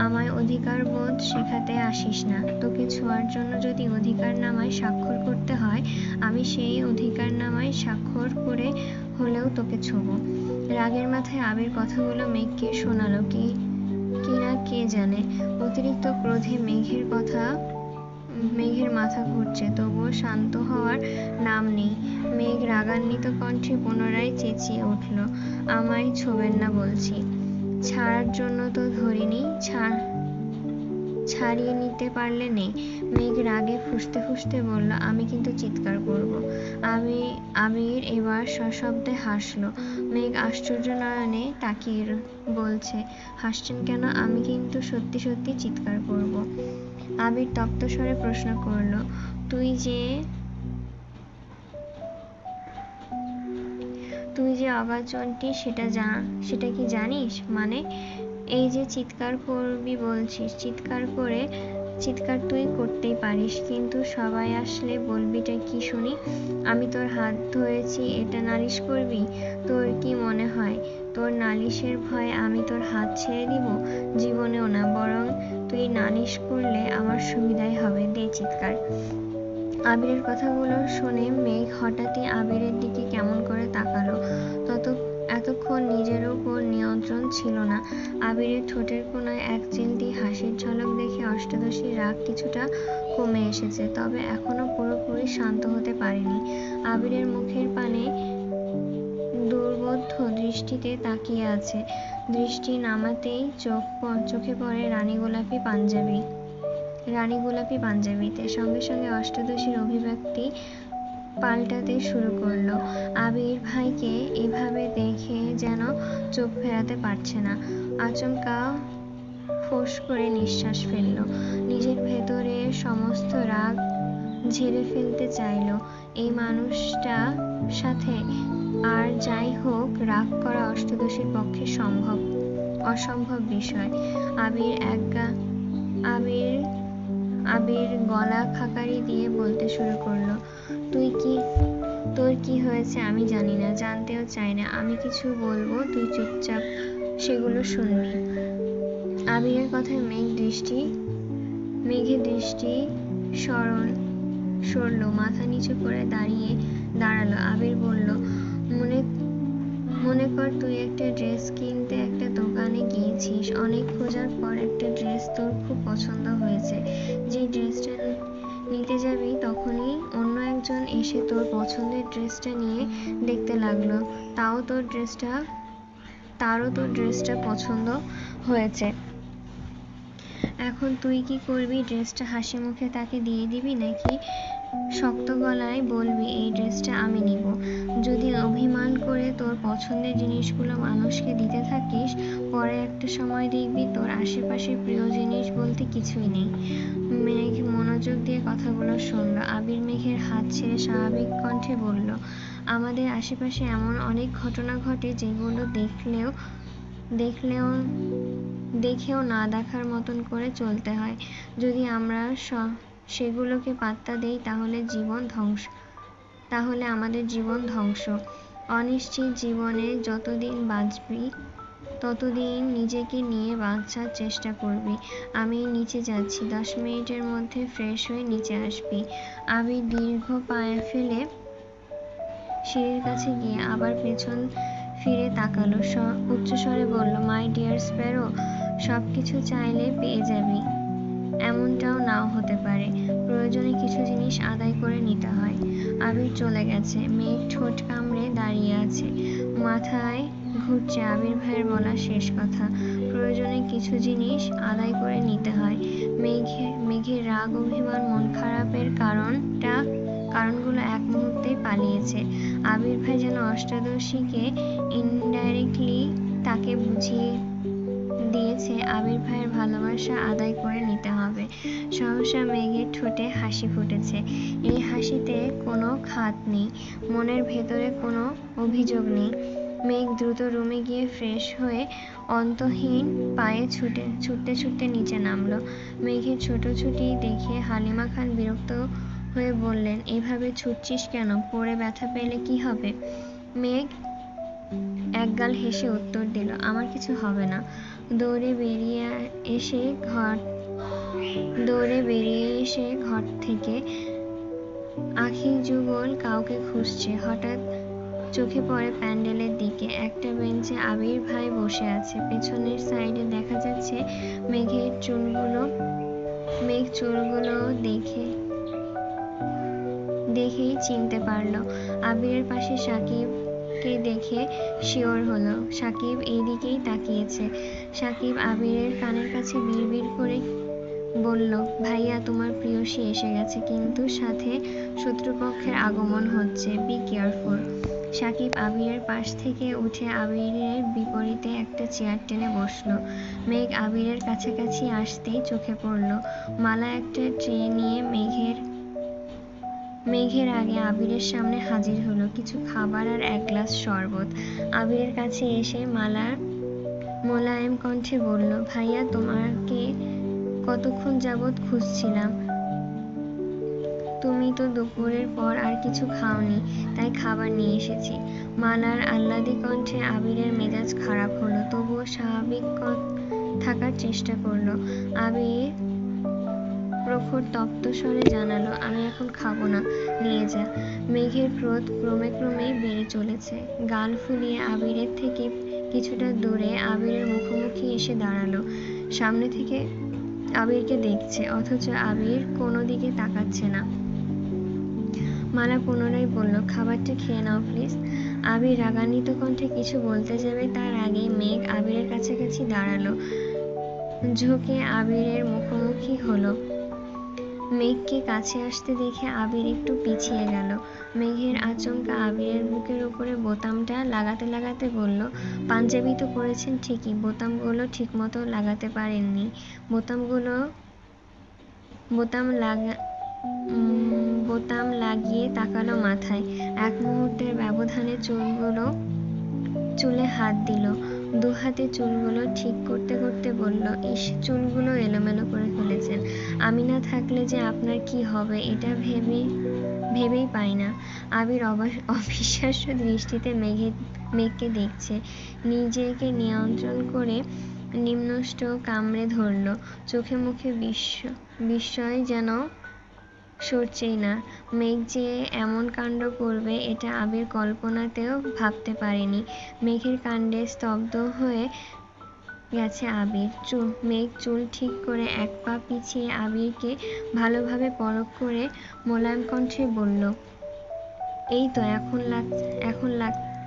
আমায় অধিকারবোধ শেখাতে আসিস না। তোকে ছোঁয়ার জন্য যদি অধিকারনামায় স্বাক্ষর করতে হয়, আমি সেই অধিকারনামায় স্বাক্ষর করে হলেও তোকে ছোঁবো। রাগের মাথায় আবির কথাগুলো মেঘকে শোনালো কিনা কে জানে। অতিরিক্ত ক্রোধে মেঘের মাথা ঘুরছে, তবুও শান্ত হওয়ার নাম নেই। মেঘ রাগান্বিত কণ্ঠে পুনরায় চেঁচিয়ে উঠল, আমায় ছোঁবেন না বলছি। ছাড়ার জন্য তো ধরিনি, ছাড়িয়ে নিতে পারলে নে। মেঘ রাগে ফুঁসতে বলল, আমি কিন্তু চিৎকার করব। আবির এবার সশব্দে হাসল। মেঘ আশ্চর্য নয়নে তাকিয়ে বলছে, হাসছেন কেন? আমি কিন্তু সত্যি সত্যি চিৎকার করব। আবির তপ্ত স্বরে প্রশ্ন করল, তুই তুই যে অগাধ চন্টি সেটা কি জানিস? মানে? এই যে চিৎকার করবি বলছিস, চিৎকার তুই করতেই পারিস, কিন্তু সবাই আসলে বলবিটা কি শুনি? আমি তোর হাত ধরেছি, এটা নালিশ করবি? তোর কি মনে হয় তোর নালিশের ভয়ে আমি তোর হাত ছেড়ে দিব? জীবনেও না, বরং তুই নালিশ করলে আমার সুবিধাই হবে। দে চিৎকার। আবিরের কথাগুলো শুনে মেঘ হঠাৎই আবিরের দিকে কেমন করে তাকালো। এতক্ষণ নিজের ওপর নিয়ন্ত্রণ ছিল না। আবিরের ঠোঁটের কোণায় এক চিলতি হাসির ঝলক দেখে অষ্টাদশীর রাগ কিছুটা কমে এসেছে, তবে এখনো পুরোপুরি শান্ত হতে পারেনি। আবিরের মুখের পানে দুর্বোধ্য দৃষ্টিতে তাকিয়ে আছে। দৃষ্টি নামাতেই চোখে পড়ে রানী গোলাপি পাঞ্জাবিতে। সঙ্গে সঙ্গে অষ্টাদশীর অভিব্যক্তি পাল্টাতে শুরু করলো। আবির ভাইকে এভাবে দেখে যেন চোখ ফেরাতে পারছে না। আচমকা ফোঁস করে নিঃশ্বাস ফেলল। নিজের ভেতরের সমস্ত রাগ ঝেড়ে ফেলতে চাইল। এই মানুষটার সাথে আর যাই হোক, রাগ করা অষ্টাদশীর পক্ষে অসম্ভব বিষয়। আবির গলা খাকারি দিয়ে বলতে শুরু করলো, তোর কি হয়েছে আমি জানি না, জানতেও চাই না। আমি কিছু বলবো, তুই চুপচাপ সেগুলো শুনবি। আবিরের কথায় মেঘের দৃষ্টি সরল, মাথা নিচু করে দাঁড়ালো। আবির বলল, মনে কর তুই একটা ড্রেস কিনতে একটা দোকানে গিয়েছিস। অনেক খোঁজার পর একটা ড্রেস তোর খুব পছন্দ হয়েছে। যে ড্রেসটা নিতে যাবি তখনই অন্য একজন এসে তোর পছন্দের ড্রেসটা নিয়ে দেখতে লাগলো। তারও তোর ড্রেসটা পছন্দ হয়েছে। এখন তুই কি করবি? ড্রেসটা হাসি মুখে তাকে দিয়ে দিবি, নাকি শক্ত গলায় বলবি এই ড্রেসটা আমি নিব? যদি অভিমান করে তোর পছন্দের জিনিসগুলো মানুষকে দিতে থাকিস, পরে একটা সময় দেখবি তোর আশেপাশে প্রিয় জিনিস বলতে কিছুই নেই। মেঘ মনোযোগ দিয়ে কথাগুলো শুনল। আবির মেঘের হাত ছেড়ে স্বাভাবিক কণ্ঠে বলল, আমাদের আশেপাশে এমন অনেক ঘটনা ঘটে যেগুলো দেখেও না দেখার মতন করে চলতে হয়। যদি আমরা সেগুলোকে পাত্তা দেই তাহলে আমাদের জীবন ধ্বংস। অনিশ্চিত জীবনে যতদিন বাঁচবি ততদিন নিজেকে নিয়ে বাঁচার চেষ্টা করবি। আমি নিচে যাচ্ছি, 10 মিনিটের মধ্যে ফ্রেশ হয়ে নিচে আসবি। আবির দীর্ঘ পায়ে ফেলে সিঁড়ির কাছে গিয়ে আবার পেছন ফিরে তাকালো। উচ্চস্বরে বলল, মাই ডিয়ার স্প্যারো, সবকিছু চাইলে পেয়ে যাবি এমনটাও নাও হতে পারে। প্রয়োজনে কিছু জিনিস আদায় করে নিতে হয়। আবির চলে গেছে। মেঘ ঠোঁট কামড়ে দাঁড়িয়ে আছে। মাথায় ঘুরছে আবির ভাইয়ের বলা শেষ কথা। প্রয়োজনে কিছু জিনিস আদায় করে নিতে হয়। মেঘের রাগ, অভিমান, মন খারাপের কারণগুলো এক মুহূর্তেই পালিয়েছে। আবির ভাই যেন অষ্টাদশীকে ইনডাইরেক্টলি তাকে বুঝিয়ে দিয়েছে আবির ভাইয়ের ভালোবাসা আদায় করে নিতে হবে। সহসা মেঘের ঠোঁটে হাসি ফুটেছে। এই হাসিতে কোনো খাত নেই, মনের ভেতরে কোনো অভিযোগ নেই। মেঘ দ্রুত রুমে গিয়ে ফ্রেশ হয়ে অন্তহীন পায়ে ছুটতে নিচে নামলো। মেঘের ছোটাছুটি দেখে হালিমা খান বিরক্ত হয়ে বললেন, এভাবে ছুটছিস কেন? পড়ে ব্যথা পেলে কি হবে? মেঘ একগাল হেসে উত্তর দিল, আমার কিছু হবে না। দৌড়ে বেরিয়ে এসে ঘর থেকে আখির যুগল কাউকে খুঁজছে। হঠাৎ চোখে পড়ে প্যান্ডেলের দিকে। একটা বেঞ্চে আবির ভাই বসে আছে। পেছনের সাইডে দেখা যাচ্ছে মেঘ চুলগুলো দেখেই চিনতে পারল। আবিরের পাশে সাকিবকে দেখে শিওর হলো। সাকিব এই দিকেই তাকিয়েছে। সাকিব আবিরের কানের কাছে বিড়বিড় করে বলল, ভাইয়া, তোমার প্রেয়সী এসে গেছে, কিন্তু সাথে শত্রুপক্ষের আগমন হচ্ছে, বি কেয়ারফুল। সাকিব আবিরের পাশ থেকে উঠে আবিরের বিপরীতে একটা চেয়ার টেনে বসলো। মেঘ আবিরের কাছাকাছি আসতেই চোখে পড়ল মালা একটা ট্রে নিয়ে মেঘের আগে আবিরের সামনে হাজির হলো কিছু খাবার আর এক গ্লাস শরবত। আবিরের কাছে এসে মালার মোলায়েম কণ্ঠে বলল, ভাইয়া তোমাকে কতক্ষণ যাবৎ খুঁজছিলাম। তুমি তো দুপুরের পর আর কিছু খাওনি, তাই খাবার নিয়ে এসেছি। মালার আহ্লাদী কণ্ঠে আবিরের মেজাজ খারাপ হলো, তবুও স্বাভাবিক থাকার চেষ্টা করলো। আবির প্রখর তপ্ত স্বরে জানালো, আমি এখন খাবো না, নিয়ে যা। মেঘের ক্রোধ ক্রমেই বেড়ে চলেছে। গাল ফুলিয়ে আবিরের থেকে কিছুটা দূরে আবিরের মুখোমুখি এসে দাঁড়ালো। সামনে থেকে আবিরকে দেখছে, অথচ আবির কোনো দিকে তাকাচ্ছে না। মালা পুনরায় বলল, খাবারটা খেয়ে নাও প্লিজ। আবির রাগান্বিত কণ্ঠে কিছু বলতে যাবে, তার আগে মেঘ আবিরের কাছাকাছি দাঁড়ালো, ঝুঁকে আবিরের মুখোমুখি হলো। মেঘকে কাছে আসতে দেখে আবির একটু পিছিয়ে গেল। মেঘের আচমকা আবিরের বুকের উপরে বোতামটা লাগাতে বলল, পাঞ্জাবি তো পরেছেন ঠিকই, বোতামগুলো ঠিকমতো লাগাতে পারেননি। বোতাম লাগিয়ে তাকালো মাথায়। এক মুহূর্তের ব্যবধানে চুলে হাত দিল। দুহাতে চুলগুলো ঠিক করতে করতে বলল, ইস, চুলগুলো এলোমেলো করে ফেলেছেন। আমি না থাকলে যে আপনার কি হবে এটা ভেবেই পাই না। আবির অবিশ্বাস্য দৃষ্টিতে মেঘকে দেখছে। নিজেকে নিয়ন্ত্রণ করে নিম্নষ্ট কামড়ে ধরল। চোখে মুখে বিস্ময় যেন সরছেই না। মেঘ যে এমন কাণ্ড করবে এটা আবির কল্পনাতেও ভাবতে পারেনি। মেঘের কাণ্ডে স্তব্ধ হয়ে গেছে আবির। মেঘ চুল ঠিক করে এক পা পিছিয়ে আবিরকে ভালোভাবে পরখ করে মোলায়েম কণ্ঠে বলল, এই তো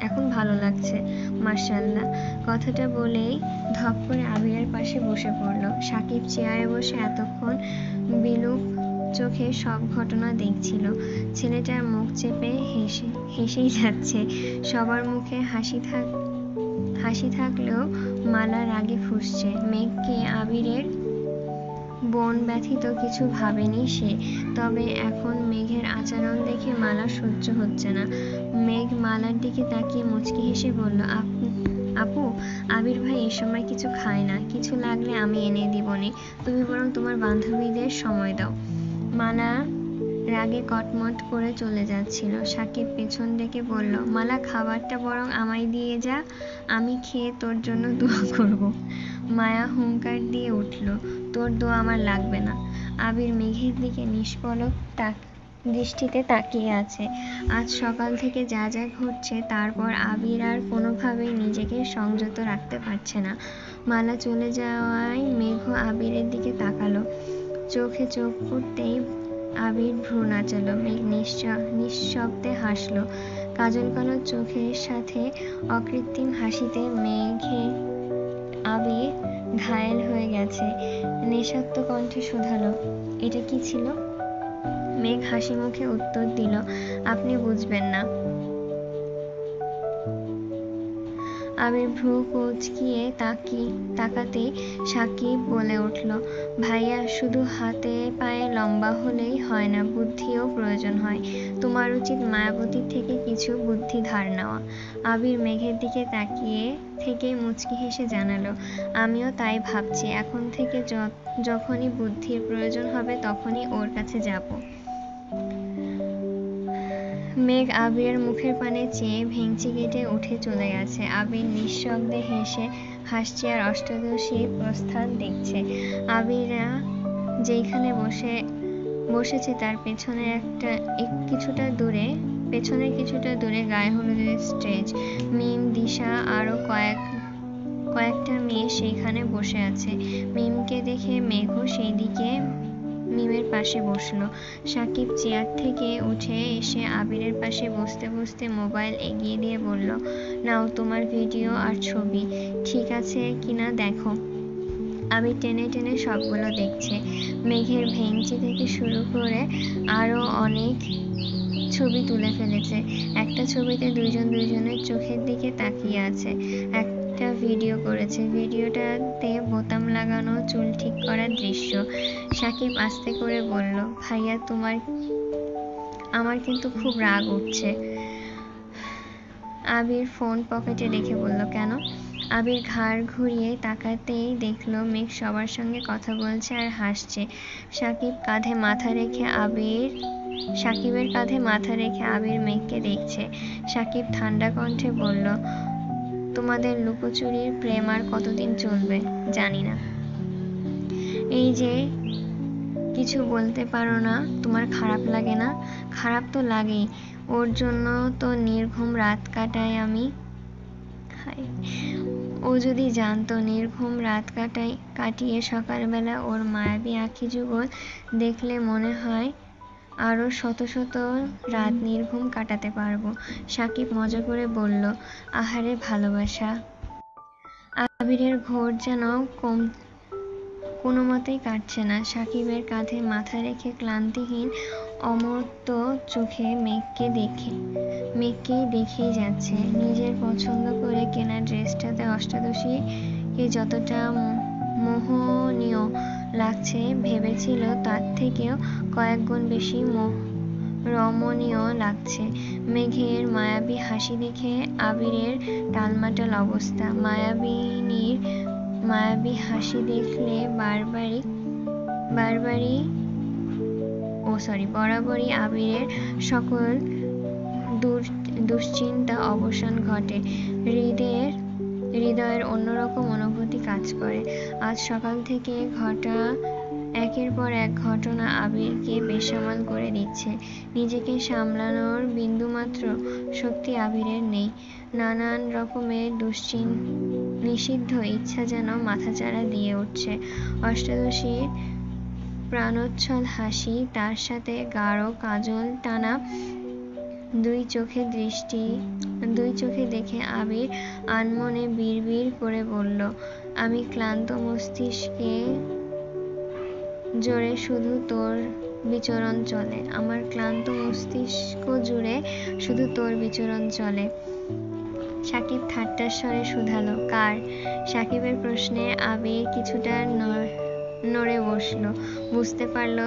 এখন ভালো লাগছে, মাশাআল্লাহ। কথাটা বলেই ধপ করে আবিরের পাশে বসে পড়ল। সাকিব চেয়ারে বসে এতক্ষণ বিলুপ চোখে সব ঘটনা দেখছিল। ছেলেটার মুখ চেপে হেসেই যাচ্ছে। সবার মুখে হাসি থাকলেও মালা রাগে ফুঁসছে। মেঘকে আবিরের বোন ব্যথিত কিছু ভাবেনি সে। তবে এখন মেঘের আচরণ দেখে মালা সহ্য হচ্ছে না। মেঘ মালার দিকে তাকিয়ে মুচকি হেসে বলল, আপু, আবির ভাই এ সময় কিছু খায় না, কিছু লাগলে আমি এনে দিবনি, তুমি বরং তোমার বান্ধবীদের সময় দাও। মালা রাগে কটমট করে চলে যাচ্ছিল। সাকিব পেছন ডেকে বলল, মালা, খাবারটা বরং আমায় দিয়ে যা, আমি খেয়ে তোর জন্য দোয়া করব। মায়া হুঙ্কার দিয়ে উঠল, তোর দোয়া আমার লাগবে না। আবির মেঘের দিকে নিষ্পলক দৃষ্টিতে তাকিয়ে আছে। আজ সকাল থেকে যা যা ঘটছে, তারপর আবির আর কোনোভাবেই নিজেকে সংযত রাখতে পারছে না। মালা চলে যাওয়ায় মেঘও আবিরের দিকে তাকালো। চোখে চোখ পড়তেই আবির ভ্রু নাচালো। মেঘ নিঃশব্দে হাসল। কাজল কালো চোখের সাথে অকৃত্রিম হাসিতে আবির ঘায়েল হয়ে গেছে। নেশাত্ম কণ্ঠে শোধালো, এটা কি ছিল? মেঘ হাসি মুখে উত্তর দিল, আপনি বুঝবেন না। আবির ভ্রু কুঁচকিয়ে তাকাতেই সাকিব বলে উঠল, ভাইয়া, শুধু হাতে পায়ে লম্বা হলেই হয় না, বুদ্ধিও প্রয়োজন হয়। তোমার উচিত মায়াবতীর থেকে কিছু বুদ্ধি ধার নেওয়া। আবির মেঘের দিকে তাকিয়ে থেকে মুচকি হেসে জানালো, আমিও তাই ভাবছি, এখন থেকে যখনই বুদ্ধির প্রয়োজন হবে তখনই ওর কাছে যাব। মেঘ আবিরের মুখের পানে চেয়ে ভেংচি কেটে উঠে চলে গেছে। আবির নিঃশব্দে হাসছে আর অষ্টাদশী প্রস্থান দেখছে। আবিরা যেখানে বসেছে তার পেছনের কিছুটা দূরে গায়ে হলুদের স্টেজ। মিম, দিশা আরো কয়েকটা মেয়ে সেইখানে বসে আছে। মিমকে দেখে মেঘও সেই দিকে মিমের পাশে বসলো। সাকিব চেয়ার থেকে উঠে এসে আবিরের পাশে বসতে বসতে মোবাইল এগিয়ে দিয়ে বলল, নাও তোমার ভিডিও আর ছবি, ঠিক আছে কিনা দেখো। আবির টেনে টেনে সবগুলো দেখছে। মেঘের ভেংচি থেকে শুরু করে আরো অনেক ছবি তুলে ফেলেছে। একটা ছবিতে দুজনের চোখের দিকে তাকিয়ে আছে। একটা ভিডিও করেছে, ভিডিওটাতে বোতাম লাগানো, চুল ঠিক করার দৃশ্য। সাকিব আস্তে করে বলল, ভাইয়া, তোমার আমার কিন্তু খুব রাগ উঠছে। আবির ফোন পকেটে রেখে বলল, কেন? আবির ঘাড় ঘুরিয়ে তাকাতেই দেখলো মেঘ সবার সঙ্গে কথা বলছে আর হাসছে। সাকিবের কাঁধে মাথা রেখে আবির মেঘকে দেখছে। সাকিব ঠান্ডা কণ্ঠে বলল, তোমাদের লুকোচুরির প্রেম আর কতদিন চলবে জানি না। এই যে কিছু বলতে পারো না, তোমার খারাপ লাগে না? খারাপ তো লাগেই, ওর জন্য তো নির্ঘুম রাত কাটাই আমি। ও যদি জানতো নির্ঘুম রাত কাটিয়ে সকালবেলা ওর মায়াবী আঁখি যুগল দেখলে মনে হয় আরো শত শত রাত নির্ঘুম কাটাতে পারবো। সাকিব মজা করে বলল, আহারে ভালোবাসা। আবিরের ঘোর যেন কোনো মতেই কাটছে না। সাকিবের কাঁধে মাথা রেখে ক্লান্তিহীন অমর্ত্য চোখে মেঘকেই দেখেই যাচ্ছে। নিজের পছন্দ করে কেনা ড্রেসটাতে অষ্টাদশীকে যতটা মোহনীয় লাগছে ভেবেছিল তার থেকেও কয়েক গুণ বেশি রমণীয় লাগছে। মেঘের মায়াবী হাসি দেখে আবিরের টালমাটাল অবস্থা। মায়াবী হাসি দেখলে বরাবরই আবিরের সকল দুশ্চিন্তা অবসান ঘটে। হৃদয়ের অন্যরকম অনুভূতি কাজ করে। আজ সকাল থেকে ঘটা একের পর এক ঘটনা আবিরকে বেসামাল করে দিচ্ছে। নিজেকে সামলানোর বিন্দুমাত্র শক্তি আবিরের নেই। নানান রকমের নিষিদ্ধ ইচ্ছা যেন মাথাচাড়া দিয়ে উঠছে। অষ্টাদশীর প্রাণোচ্ছল হাসি, তার সাথে গাঢ় কাজল টানা দুই চোখে দেখে আবির আনমনে বিড়বিড় করে বলল, আমি ক্লান্ত মস্তিষ্কে জোরে শুধু তোর বিচরণ চলে। আমার ক্লান্ত মস্তিষ্ক জুড়ে শুধু তোর বিচরণ চলে। সাকিব ঠাট্টার স্বরে শুধালো, কার? সাকিবের প্রশ্নে আবির কিছুটা নড়ে বসল। বুঝতে পারল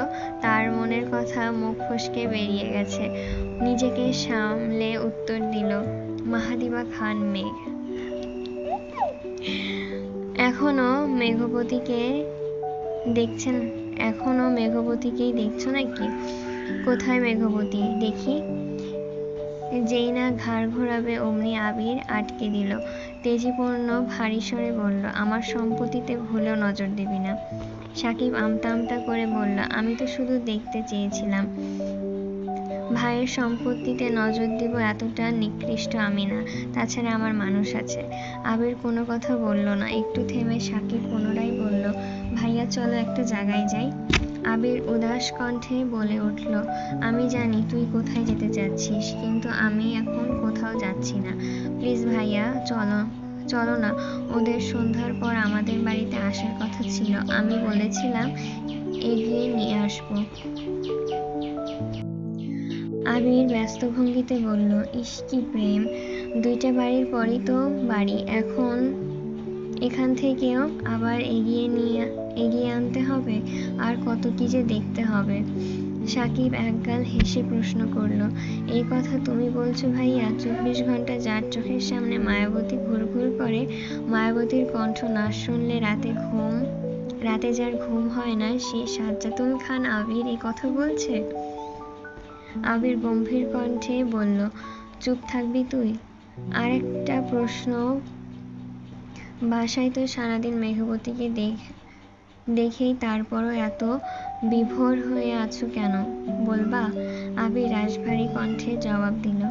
তার মনের কথা মুখ ফসকে বেরিয়ে গেছে। নিজেকে সামলে উত্তর দিল, মাহাদিবা খান মেঘ। এখনো মেঘবতীকেই দেখছো নাকি? কোথায় মেঘবতী? দেখি। যেই না ঘাড় ঘোরাবে অমনি আবির আটকে দিল। তেজিপূর্ণ ভারী স্বরে বলল, আমার সম্পত্তিতে ভুলেও নজর দিবি না। সাকিব আমতা আমতা করে বলল, আমি তো শুধু দেখতে চেয়েছিলাম। ভাইয়ের সম্পত্তিতে নজর দিব এতটা নিকৃষ্ট আমি না। তাছাড়া আমার মানুষ আছে। আবির কোনো কথা বলল না। একটু থেমে সাকিব পুনরায় বলল, ভাইয়া চলো একটা জায়গায় যাই। আবির উদাস কণ্ঠে বলে উঠল, আমি জানি তুই কোথায় যেতে চাচ্ছিস, কিন্তু আমি এখন কোথাও যাচ্ছি না। প্লিজ ভাইয়া চলো না। ওদের সন্ধ্যার পর আমাদের বাড়িতে আসার কথা ছিল। আমি বলেছিলাম এগিয়ে নিয়ে আসবো। আবির ব্যস্ত ভঙ্গিতে বলল, ইস কি প্রেম! দুইটা বাড়ির পরই তো বাড়ি। এখান থেকেও আবার এগিয়ে আনতে হবে। আর কত কি যে দেখতে হবে। সাকিব একগাল হেসে প্রশ্ন করল, এই কথা তুমি বলছো ভাইয়া? 24 ঘন্টা যার চোখের সামনে মায়াবতী ঘুরঘুর করে, মায়াবতীর কণ্ঠ না শুনলে রাতে যার ঘুম হয় না, সে সাজ্জাদুল খান আবির এই কথা বলছে? আবির গম্ভীর কণ্ঠে বলল, চুপ থাকবি তুই? আর একটা প্রশ্ন, বাসায় তো সারাদিন মেঘবতীকে দেখেই তারপরও এত বিভোর হয়ে আছো কেন বলবা? আবির রাশভারী কণ্ঠে জবাব দিল,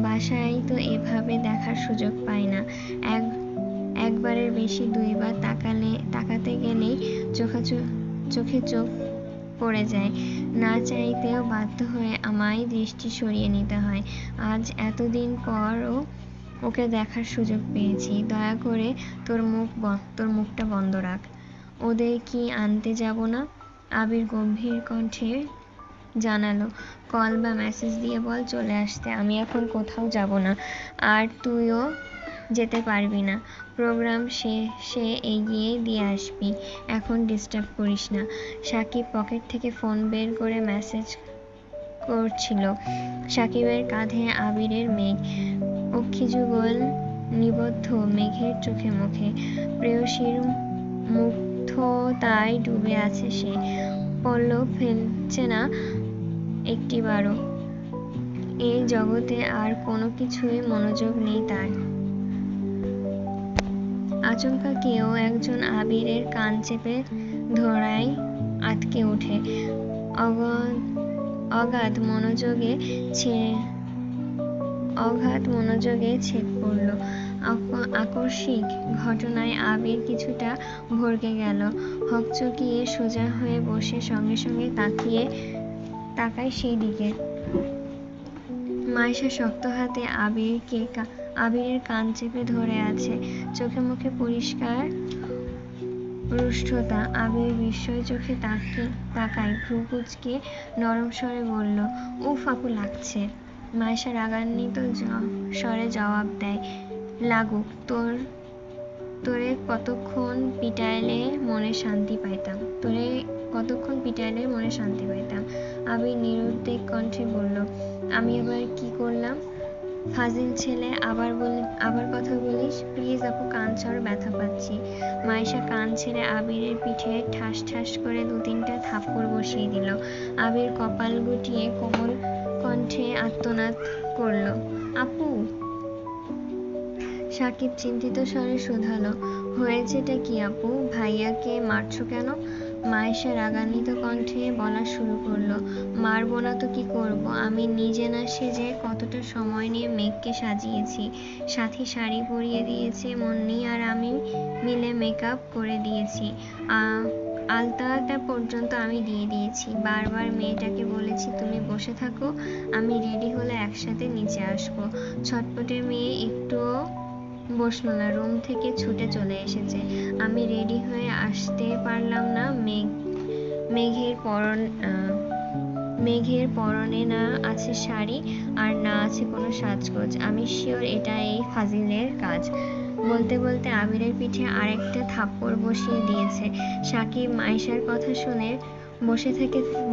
বাসায় তো এভাবে দেখার সুযোগ পাই না। একবারের বেশি দুইবার তাকাতে গেলেই চোখে চোখ পড়ে যায়। না চাইতেও বাধ্য হয়ে আমায় দৃষ্টি সরিয়ে নিতে হয়। আজ এতদিন পরও ওকে দেখার সুযোগ পেয়েছি। দয়া করে তোর মুখটা বন্ধ রাখ। ওদের কি আনতে যাব না? আবির গম্ভীর কণ্ঠে জানালো, কল বা মেসেজ দিয়ে বল চলে আসতে। আমি এখন কোথাও যাব না, আর তুইও যেতে পারবি না। প্রোগ্রাম শেষে এগিয়ে দিয়ে আসবি। এখন ডিস্টার্ব করিস না। সাকিব পকেট থেকে ফোন বের করে মেসেজ করছিল। সাকিবের কাঁধে আবিরের মেঘ, অক্ষিযুগল নিবদ্ধ মেঘের চোখে মুখে। প্রেয়সীর মুগ্ধতায় ডুবে আছে সে, পল্লব ফেলছে না একটিবারও। এই জগতে আর কোনো কিছুই মনোযোগ নেই তার। আচমকা কেউ একজন আবিরের কান চেপে ধরায় আটকে ওঠে। অগাধ মনোযোগে ছেদ পড়ল। আকস্মিক ঘটনায় আবির কিছুটা ভড়কে গেল। হকচকিয়ে সোজা হয়ে বসে সঙ্গে সঙ্গে তাকায় সেই দিকে। মাইশা শক্ত হাতে আবিরের কান চেপে ধরে আছে, চোখে মুখে পরিষ্কার রুষ্টতা। আবির বিস্ময় চোখে তাকায়, ভ্রু কুঁচকে নরম স্বরে বলল, উফ আপু লাগছে। মাইশা রাগান্বিত স্বরে জবাব দেয়, লাগুক, তোরে কতক্ষণ পিটাইলে মনে শান্তি পাইতাম। আবির নিরুদ্বেগ কণ্ঠে বলল, আমি আবার কি করলাম? ফাজিল ছেলে, আবার কথা বলিস? প্লিজ আপু, কান ছাড়ো, ব্যথা পাচ্ছি। মাইশা কান ছেড়ে আবিরের পিঠে ঠাস ঠাস করে 2-3টা থাপ্পড় বসিয়ে দিল। আবির কপাল গুটিয়ে কোমল কণ্ঠে আর্তনাদ করল, আপু। সাকিব চিন্তিত স্বরে শোধালো, হয়েছেটা কি আপু? ভাইয়াকে মারছো কেন? মাইশা রাগান্বিত কণ্ঠে বলা শুরু করলো, মারবো না তো কি করবো? আমি নিজে না সেজে কতটা সময় নিয়ে মেঘকে সাজিয়েছি, সাথী শাড়ি পরিয়ে দিয়েছে, মুন্নি আর আমি মিলে মেকআপ করে দিয়েছি, আলতাটা পর্যন্ত আমি দিয়ে দিয়েছি। বারবার মেয়েটাকে বলেছি তুমি বসে থাকো, আমি রেডি হলে একসাথে নিচে আসবো। ছটপটে মেয়ে একটুও বসলো না, রুম থেকে ছুটে চলে এসেছে। আমি রেডি হয়ে আসতে পারলাম না। মেঘের পরনে না আছে শাড়ি আর না আছে কোনো সাজগোজ। আমি শিওর এটা এই ফাজিলের কাজ। বলতে বলতে আবিরের পিঠে আরেকটা থাপ্পড় বসিয়ে দিয়েছে। সাকিব মাইশার কথা শুনে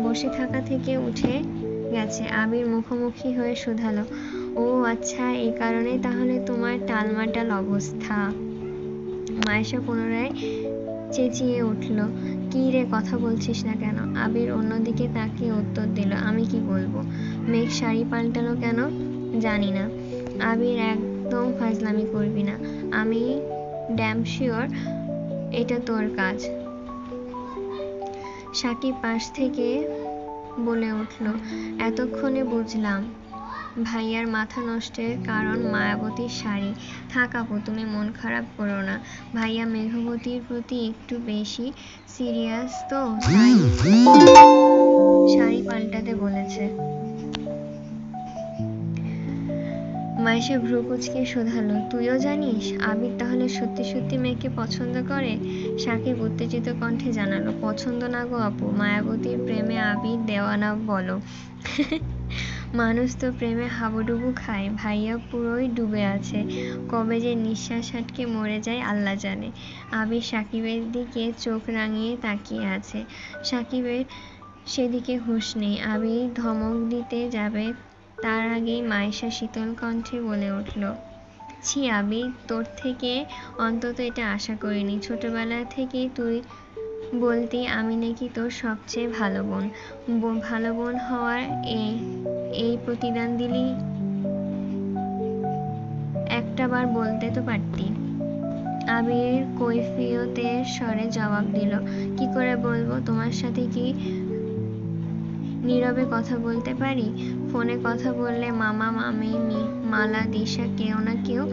বসে থাকা থেকে উঠে গেছে। আবির মুখোমুখি হয়ে শুধালো, ও আচ্ছা, এই কারণেই তাহলে তোমার টালমাটাল অবস্থা। মাইশা পুনরায় চেঁচিয়ে উঠল, কি রে, কথা বলছিস না কেন? আবির অন্যদিকে তাকিয়ে উত্তর দিল, আমি কি বলবো? মেঘ শাড়ি পাল্টালো কেন? জানি না। আবির, একদম ফাজলামি করবি না। আমি ড্যাম শিওর এটা তোর কাজ। সাকিব পাশ থেকে বলে উঠল, এতক্ষণে বুঝলাম ভাইয়ার মাথা নষ্টের কারণ মায়াবতীর শাড়ি। থাক আপু, তুমি মন খারাপ করো না। ভাইয়া মেঘবতীর প্রতি একটু বেশি সিরিয়াস তো, তাই শাড়ি পাল্টাতে বলেছে। মাইশা ভ্রু কুঁচকে শোধালো, তুইও জানিস? আবির তাহলে সত্যি সত্যি মেয়েকে পছন্দ করে? সাকিব উত্তেজিত কণ্ঠে জানালো, পছন্দ না গো আপু, মায়াবতীর প্রেমে আবির দেওয়ানা বলো। মানুষ তো প্রেমে হাবুডুবু খায়, ভাইয়া পুরোই ডুবে আছে, কবে যে নিঃশ্বাস আটকে মরে যায় আল্লাহ জানে। আবির সাকিবের দিকে চোখ রাঙিয়ে তাকিয়ে আছে। সাকিবের সেদিকে হুঁশ নেই। আবির ধমক দিতে যাবে, তার আগেই মাইশা শীতল কণ্ঠে বলে উঠল, ছি আবির, তোর থেকে অন্তত এটা আশা করিনি। ছোটবেলা থেকেই তুই বলতি আমি নাকি তোর সবচেয়ে ভালো বোন হওয়ার এই প্রতিদান দিলি। একটাবার বলতে তো পারতি। আবির কৈফিয়তের স্বরে জবাব দিল, কি করে বলবো? তোমার সাথে কি নীরবে কথা বলতে পারি? ফোনে কথা বললে মামা, মামি, মালা, দিশা কেউ না কেউ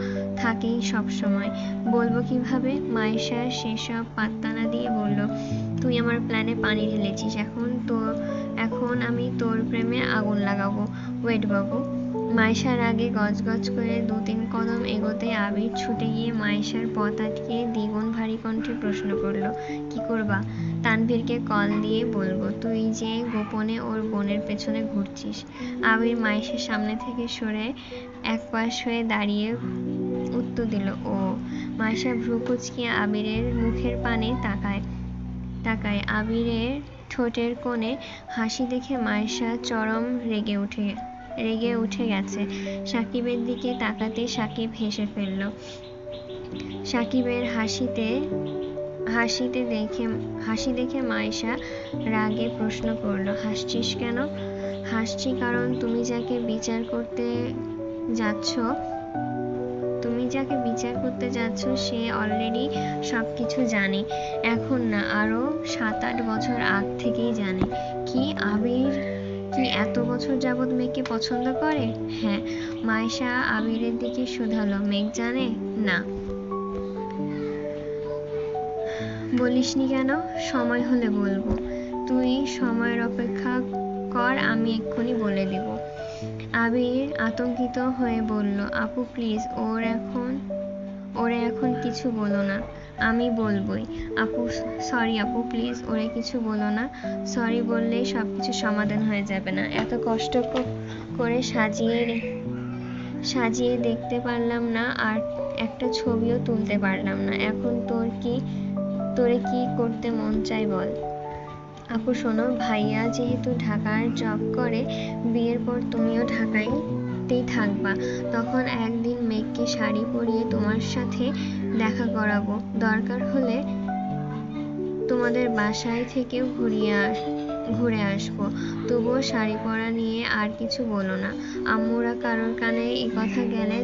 থাকেই সব সময়। বলবো কিভাবে? মাইশা সেসব পাত্তা না দিয়ে বলল, তুই আমার প্ল্যানে পানি ঢেলেছিস, এখন আমি তোর প্রেমে আগুন লাগাবো। ওয়েট বাবু। মাইশার আগে গজগজ করে 2-3 কদম এগোতে আবির ছুটে গিয়ে মাইশার পথ আটকে দ্বিগুণ ভারী কণ্ঠে প্রশ্ন করল, কি করবা? তানভীরকে কল দিয়ে বলবো তুই যে গোপনে ওর বোনের পেছনে ঘুরছিস। আবির মাইশার সামনে থেকে সরে একপাশ হয়ে দাঁড়িয়ে উত্তর দিল, ও। মাইশা ভ্রু কুঁচকিয়ে আবিরের মুখের পানে তাকায়। আবিরের ঠোঁটের কোণে হাসি দেখে মায়েশা চরম রেগে উঠে গেছে। সাকিবের দিকে তাকাতে সাকিব হেসে ফেলল। সাকিবের হাসি দেখে মায়েশা রাগে প্রশ্ন করল, হাসছিস কেন? হাসছি কারণ তুমি যাকে বিচার করতে যাচ্ছ সে অলরেডি সবকিছু জানে। এখন না, আরো 7-8 বছর আগ থেকেই জানে। কি আবির কি এত বছর যাবৎ মেঘকে পছন্দ করে? হ্যাঁ। মায়েশা আবিরের দিকে শুধালো, মেঘ জানে? না। বলিসনি কেন? সময় হলে বলবো। তুই সময়ের অপেক্ষা কর, আমি এক্ষুনি বলে দিব। আবির আতঙ্কিত হয়ে বলল, আপু প্লিজ, ওরে এখন কিছু বলো না। আমি বলবোই। সরি আপু প্লিজ, ওরে কিছু বলো না। সরি বললেই সবকিছু সমাধান হয়ে যাবে না? এত কষ্ট করে সাজিয়ে দেখতে পারলাম না, আর একটা ছবিও তুলতে পারলাম না। এখন তোরে কি করতে মন চাই বল। আপু শোনো, ভাইয়া যেহেতু ঢাকার জব করে, বিয়ের পর তুমিও ঢাকাতেই থাকবা। তখন একদিন মেঘকে শাড়ি পরিয়ে তোমার সাথে দেখা করাবো। দরকার হলে তোমাদের বাসায় থেকেও ঘুরে আসবো। তবুও শাড়ি পরা নিয়ে আর কিছু বলো না। আম্মুরা কারোর কানে এই কথা গেলে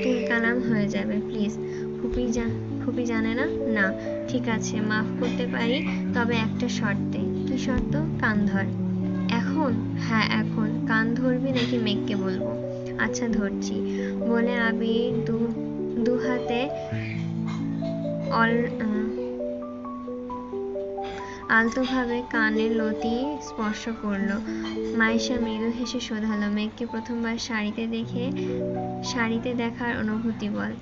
তুলকালাম হয়ে যাবে। প্লিজ। ফুপি জানে না? না। ঠিক আছে, মাফ করতে পারি, তবে একটা শর্তে। কি শর্ত? কান ধর। এখন? হ্যাঁ এখন। কান ধরবি নাকি মেঘকে বলবো? আচ্ছা ধরছি। বলে আবির দু হাতে আলতোভাবে কানের লতি স্পর্শ করলো। মায়েশা মৃদু হেসে শোধালো, মেঘকে প্রথমবার শাড়িতে দেখার অনুভূতি বল।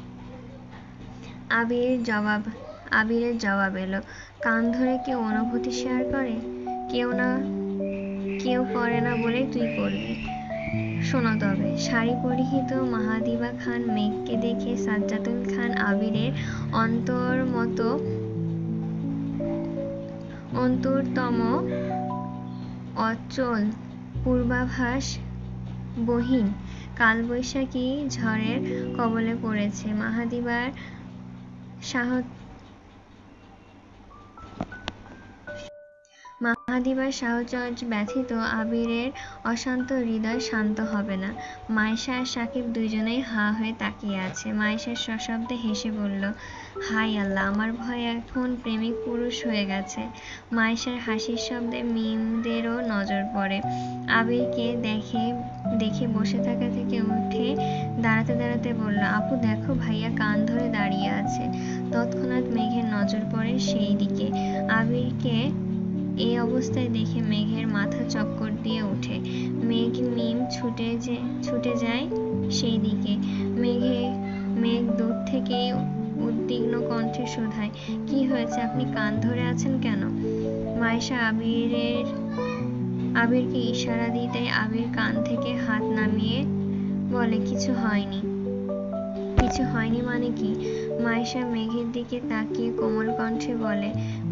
আবিরের জবাব এলো, কান ধরে কেউ অনুভূতি শেয়ার করে? কেউ করে না বলে তুই করবি। শোনো তবে। শাড়ি পরিহিত মাহাদিবা খান মেঘকে দেখে সাজ্জাদুল খান আবিরের অন্তরতম অচল পূর্বাভাস বহিন কালবৈশাখী ঝড়ের কবলে পড়েছে। মাহাদিবার সাহচর্য ব্যথিত আবিরের অশান্ত হৃদয় শান্ত হবে না। মায়েশা আর সাকিব দুইজনেই হাঁ হয়ে তাকিয়ে আছে। মায়েশা সশব্দে হেসে বলল, হায় আল্লাহ, আমার ভয় এখন প্রেমিক পুরুষ হয়ে গেছে। মায়েশার হাসির শব্দে মিমদেরও নজর পড়ে। আবিরকে দেখে বসে থাকা থেকে উঠে দাঁড়াতে বলল, আপু দেখো, ভাইয়া কান ধরে দাঁড়িয়ে আছে। তৎক্ষণাৎ মেঘের নজর পড়ে সেই দিকে। আবিরকে এই অবস্থায় দেখে মেঘের মাথা চক্কর দিয়ে ওঠে। মিম ছুটে যায় সেই দিকে। মেঘ দূর থেকে উদ্বিগ্ন কণ্ঠে শোধায়, কি হয়েছে? আপনি কান ধরে আছেন কেন? মায়েশা আবিরকে ইশারা দিতে আবির কান থেকে হাত নামিয়ে বলে, কিছু হয়নি। কিছু হয়নি মানে কি? মায়েশা মেঘের দিকে তাকিয়ে কোমল কণ্ঠে বলে,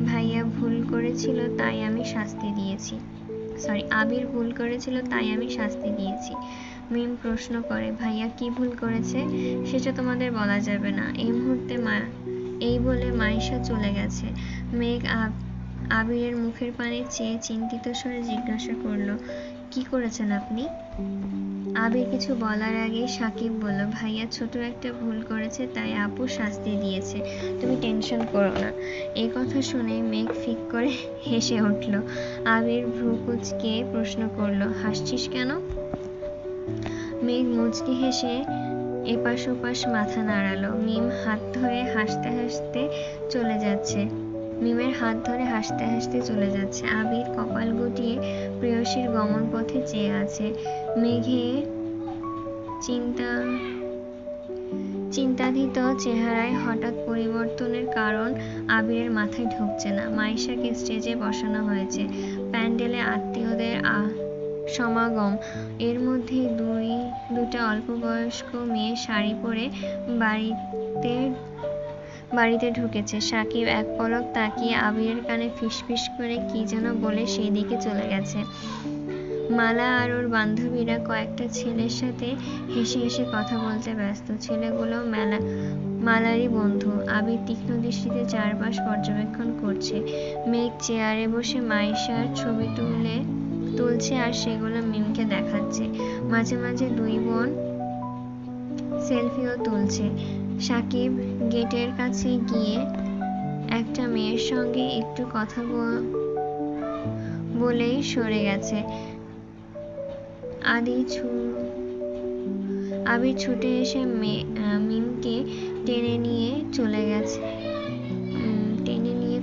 ভাইয়া ভুল করেছিল তাই আমি শাস্তি দিয়েছি। আবির ভুল করেছিল তাই আমি শাস্তি দিয়েছি। মিম প্রশ্ন করে, ভাইয়া কি ভুল করেছে? সেটা তোমাদের বলা যাবে না এই মুহূর্তে। এই বলে মায়েশা চলে গেছে। মেঘ আবিরের মুখের পানে চেয়ে চিন্তিত স্বরে জিজ্ঞাসা করলো, কি করেছেন আপনি? আবির কিছু বলার আগে সাকিব বলল, ভাইয়া ছোট একটা ভুল করেছে তাই আপু শাস্তি দিয়েছে, তুমি টেনশন করো না। এই কথা শুনে মেঘ ফিক করে হেসে উঠল। আবির ভ্রু কুঁচকে প্রশ্ন করলো, হাসছিস কেন? মেঘ মুচকি হেসে এপাশ ওপাশ মাথা নাড়ালো। মিমের হাত ধরে হাসতে চলে যাচ্ছে। আবির কপাল গুটিয়ে প্রেয়সীর গমন পথে চেয়ে আছে। মেঘে চিন্তাধীত চেহারায় হঠাৎ পরিবর্তনের কারণ আবিরের মাথায় ঢুকছে না। মায়েশাকে স্টেজে বসানো হয়েছে। প্যান্ডেলে আত্মীয়দের সমাগম। এর মধ্যে দুটা অল্পবয়স্ক মেয়ে শাড়ি পরে বাড়িতে ঢুকেছে। সাকিব এক পলক তাকিয়ে আবিরের কানে ফিসফিস করে কি যেন বলে সেই দিকে চলে গেছে। মালা আর ওর বান্ধবীরা কয়েকটা ছেলের সাথে হেসে হেসে কথা বলতে ব্যস্ত। ছেলেগুলো মালারই বন্ধু। আবির তীক্ষ্ণ দৃষ্টিতে চারপাশ পর্যবেক্ষণ করছে। মেঘ চেয়ারে বসে মাইশার ছবি তুলছে আর সেগুলো মিমকে দেখাচ্ছে। মাঝে মাঝে দুই বোন সেলফিও তুলছে। সাকিব গেটের কাছে গিয়ে একটা মেয়ের সঙ্গে একটু কথা বলেই সরে গেছে। আবির ছুটে এসে মিমকে টেনে নিয়ে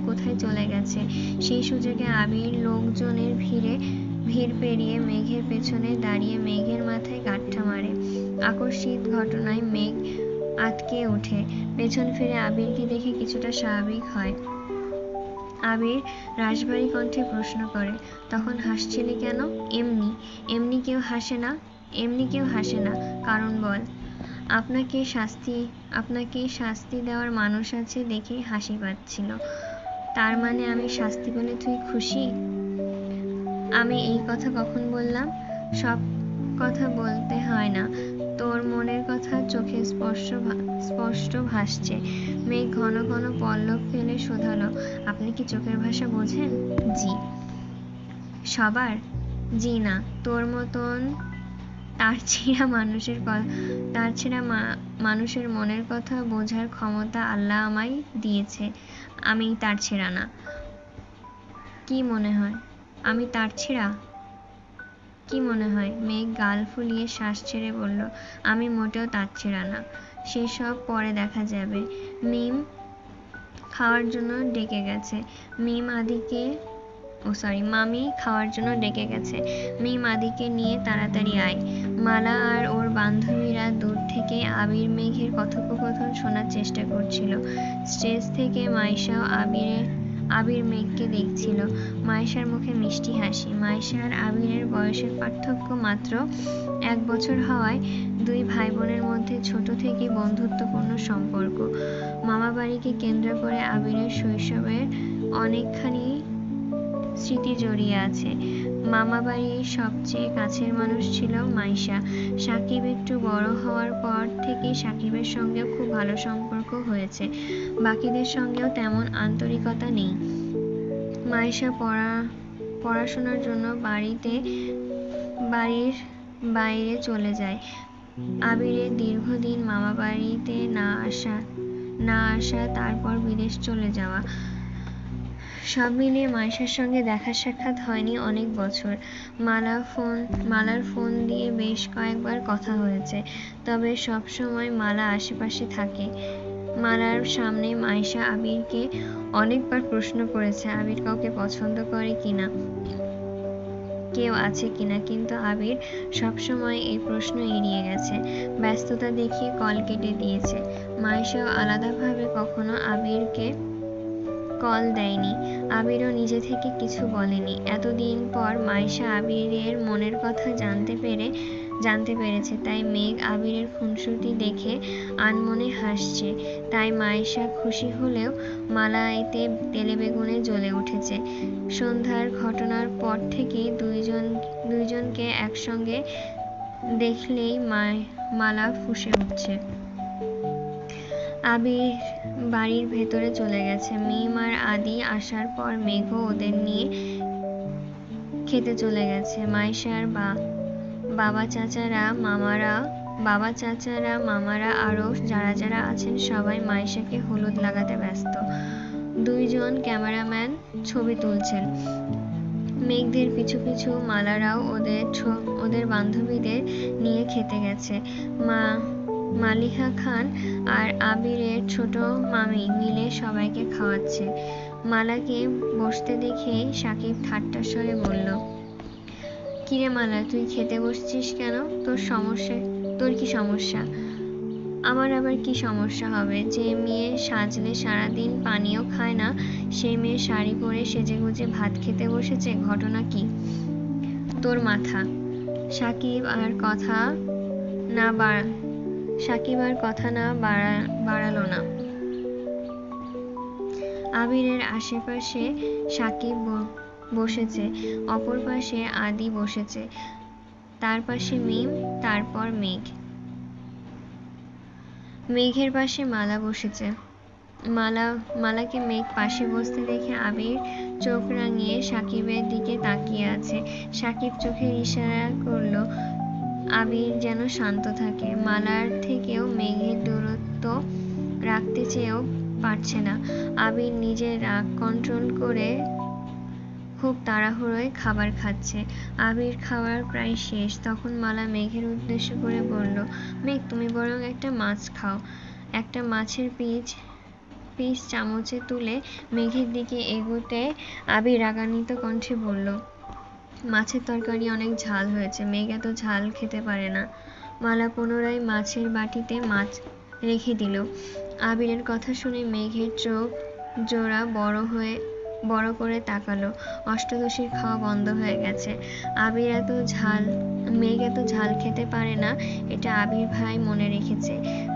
কোথায় চলে গেছে। সেই সুযোগে আবির লোকজনের ভিড় পেরিয়ে মেঘের পেছনে দাঁড়িয়ে মেঘের মাথায় গাঁটটা মারে। আকস্মিক ঘটনায় মেঘ আটকে ওঠে। পেছন ফিরে আবিরকে দেখে কিছুটা স্বাভাবিক হয়। আবির রাশভারী কণ্ঠে প্রশ্ন করে, তখন হাসছিলি কেন? এমনি কেউ হাসে না। কারণ বল। আপনাকে শাস্তি দেওয়ার মানুষ আছে দেখেই হাসি পাচ্ছিল। তার মানে আমি শাস্তি পেলে তুই খুশি? আমি এই কথা কখন বললাম? সব কথা বলতে হয় না। তোর মনের কথা চোখে স্পষ্ট ভাসছে। মেঘ ঘন ঘন পল্লব ফেলে শোধালো, আপনি কি চোখের ভাষা বোঝেন? জি। সবার? জি না, তোর মতন তারছিড়া মানুষের মনের কথা বোঝার ক্ষমতা আল্লাহ আমায় দিয়েছে। আমি তারছিড়া না। কি মনে হয় আমি তারছিড়া? কি মনে হয়? মেঘ গাল ফুলিয়ে শ্বাস ছেড়ে বলল, আমি মোটেও তারছিড়া না। সেসব পরে দেখা যাবে। মিম খাওয়ার জন্য ডেকে গেছে। মামি খাওয়ার জন্য ডেকে গেছে। মিম আদিকে নিয়ে তাড়াতাড়ি আয়। মালা আর ওর বান্ধবীরা দূর থেকে আবির মেঘের কথোপকথন শোনার চেষ্টা করছিল। স্টেজ থেকে মাইশাও আবির মেঘকে দেখছিল। মাইশার মুখে মিষ্টি হাসি। মাইশা আর আবিরের বয়সের পার্থক্য মাত্র 1 বছর হওয়ায় দুই ভাই বোনের মধ্যে ছোট থেকেই বন্ধুত্বপূর্ণ সম্পর্ক। মামাবাড়িকে কেন্দ্র করে আবিরের শৈশবের অনেকখানি স্মৃতি জড়িয়ে আছে। মামাবাড়ির সবচেয়ে কাছের মানুষ ছিল মাইশা। সাকিব একটু বড় হওয়ার পর থেকেই সাকিবের সঙ্গেও খুব ভালো সম্পর্ক হয়েছে। বাকিদের সঙ্গেও তেমন আন্তরিকতা নেই। মাইশা পড়াশোনার জন্য বাড়ির বাইরে চলে যায়। আবিরের দীর্ঘদিন মামাবাড়িতে না আসা, তারপর বিদেশ চলে যাওয়া, সব মিলিয়ে মাইশার সঙ্গে দেখা সাক্ষাৎ হয়নি অনেক বছর। মালার ফোন দিয়ে বেশ কয়েকবার কথা হয়েছে, তবে সবসময় মালা আশেপাশে থাকে। মালার সামনে মাইশা আবিরকে অনেকবার প্রশ্ন করেছে আবির কাউকে পছন্দ করে কিনা, কেউ আছে কিনা, কিন্তু আবির সবসময় এই প্রশ্ন এড়িয়ে গেছে। ব্যস্ততা দেখিয়ে কল কেটে দিয়েছে। মাইশাও আলাদাভাবে কখনো আবিরকে কল দেয়নি। আবিরও নিজে থেকে কিছু বলেনি। এতদিন পর মাইশা আবিরের মনের কথা জানতে পেরেছে, তাই মেঘ আবিরের খুনসুটি দেখে আনমনে হাসছে। তাই মাইশা খুশি হলেও মালা এতে তেলেবেগুনে জ্বলে উঠেছে। সন্ধ্যার ঘটনার পর থেকেই দুইজনকে একসঙ্গে দেখলেই মালা ফুঁসে উঠছে। আবির বাড়ির ভেতরে চলে গেছে। মিম আর আদি আসার পর মেঘও ওদের নিয়ে খেতে চলে গেছে। মাইশার বাবা চাচারা মামারা আরও যারা আছেন সবাই মাইশাকে হলুদ লাগাতে ব্যস্ত। দুইজন ক্যামেরাম্যান ছবি তুলছেন। মেঘদের পিছু পিছু মালারাও ওদের বান্ধবীদের নিয়ে খেতে গেছে। মালিহা খান আর আবিরের ছোট মামি মিলে সবাইকে খাওয়াচ্ছে। মালাকে বসতে দেখে সাকিব ঠাট্টার স্বরে বলল, কিরে মালা, তুই খেতে বসছিস কেন? তোর কি সমস্যা? আমার আবার কি সমস্যা হবে? যে মেয়ে সাজলে সারাদিন পানিও খায় না, সেই মেয়ে শাড়ি পরে সেজেগুজে ভাত খেতে বসেছে, ঘটনা কি? তোর মাথা। সাকিব আর কথা না বাড়ালো না। আবিরের আশেপাশে সাকিব বসেছে, অপর পাশে আদি বসেছে, তার পাশে মিম, তারপর মেঘের পাশে মালা বসেছে। মালাকে মেঘ পাশে বসতে দেখে আবির চোখ রাঙিয়ে সাকিবের দিকে তাকিয়ে আছে। সাকিব চোখের ইশারা করলো আবির যেন শান্ত থাকে। মালার থেকেও মেঘের দূরত্ব রাখতে চেয়েও পারছে না। আবির নিজের রাগ কন্ট্রোল করে খুব তাড়াহুড়োয় খাবার খাচ্ছে। আবির খাবার প্রায় শেষ, তখন মালা মেঘের উদ্দেশ্য করে বলল, মেঘ তুমি বরং একটা মাছ খাও। একটা মাছের পিস চামচে তুলে মেঘের দিকে এগোতে আবির রাগান্বিত কণ্ঠে বলল, মাছের তরকারি অনেক ঝাল হয়েছে, মেঘ এত ঝাল খেতে পারে না। মালা পুনরায় মাছের বাটিতে মাছ রেখে দিল। আবিরের কথা শুনে মেঘের চোখ জোড়া বড় করে তাকালো। অষ্টদশীর খাওয়া বন্ধ হয়ে গেছে। মেঘ এত ঝাল খেতে পারে না, এটা আবির ভাই মনে রেখেছে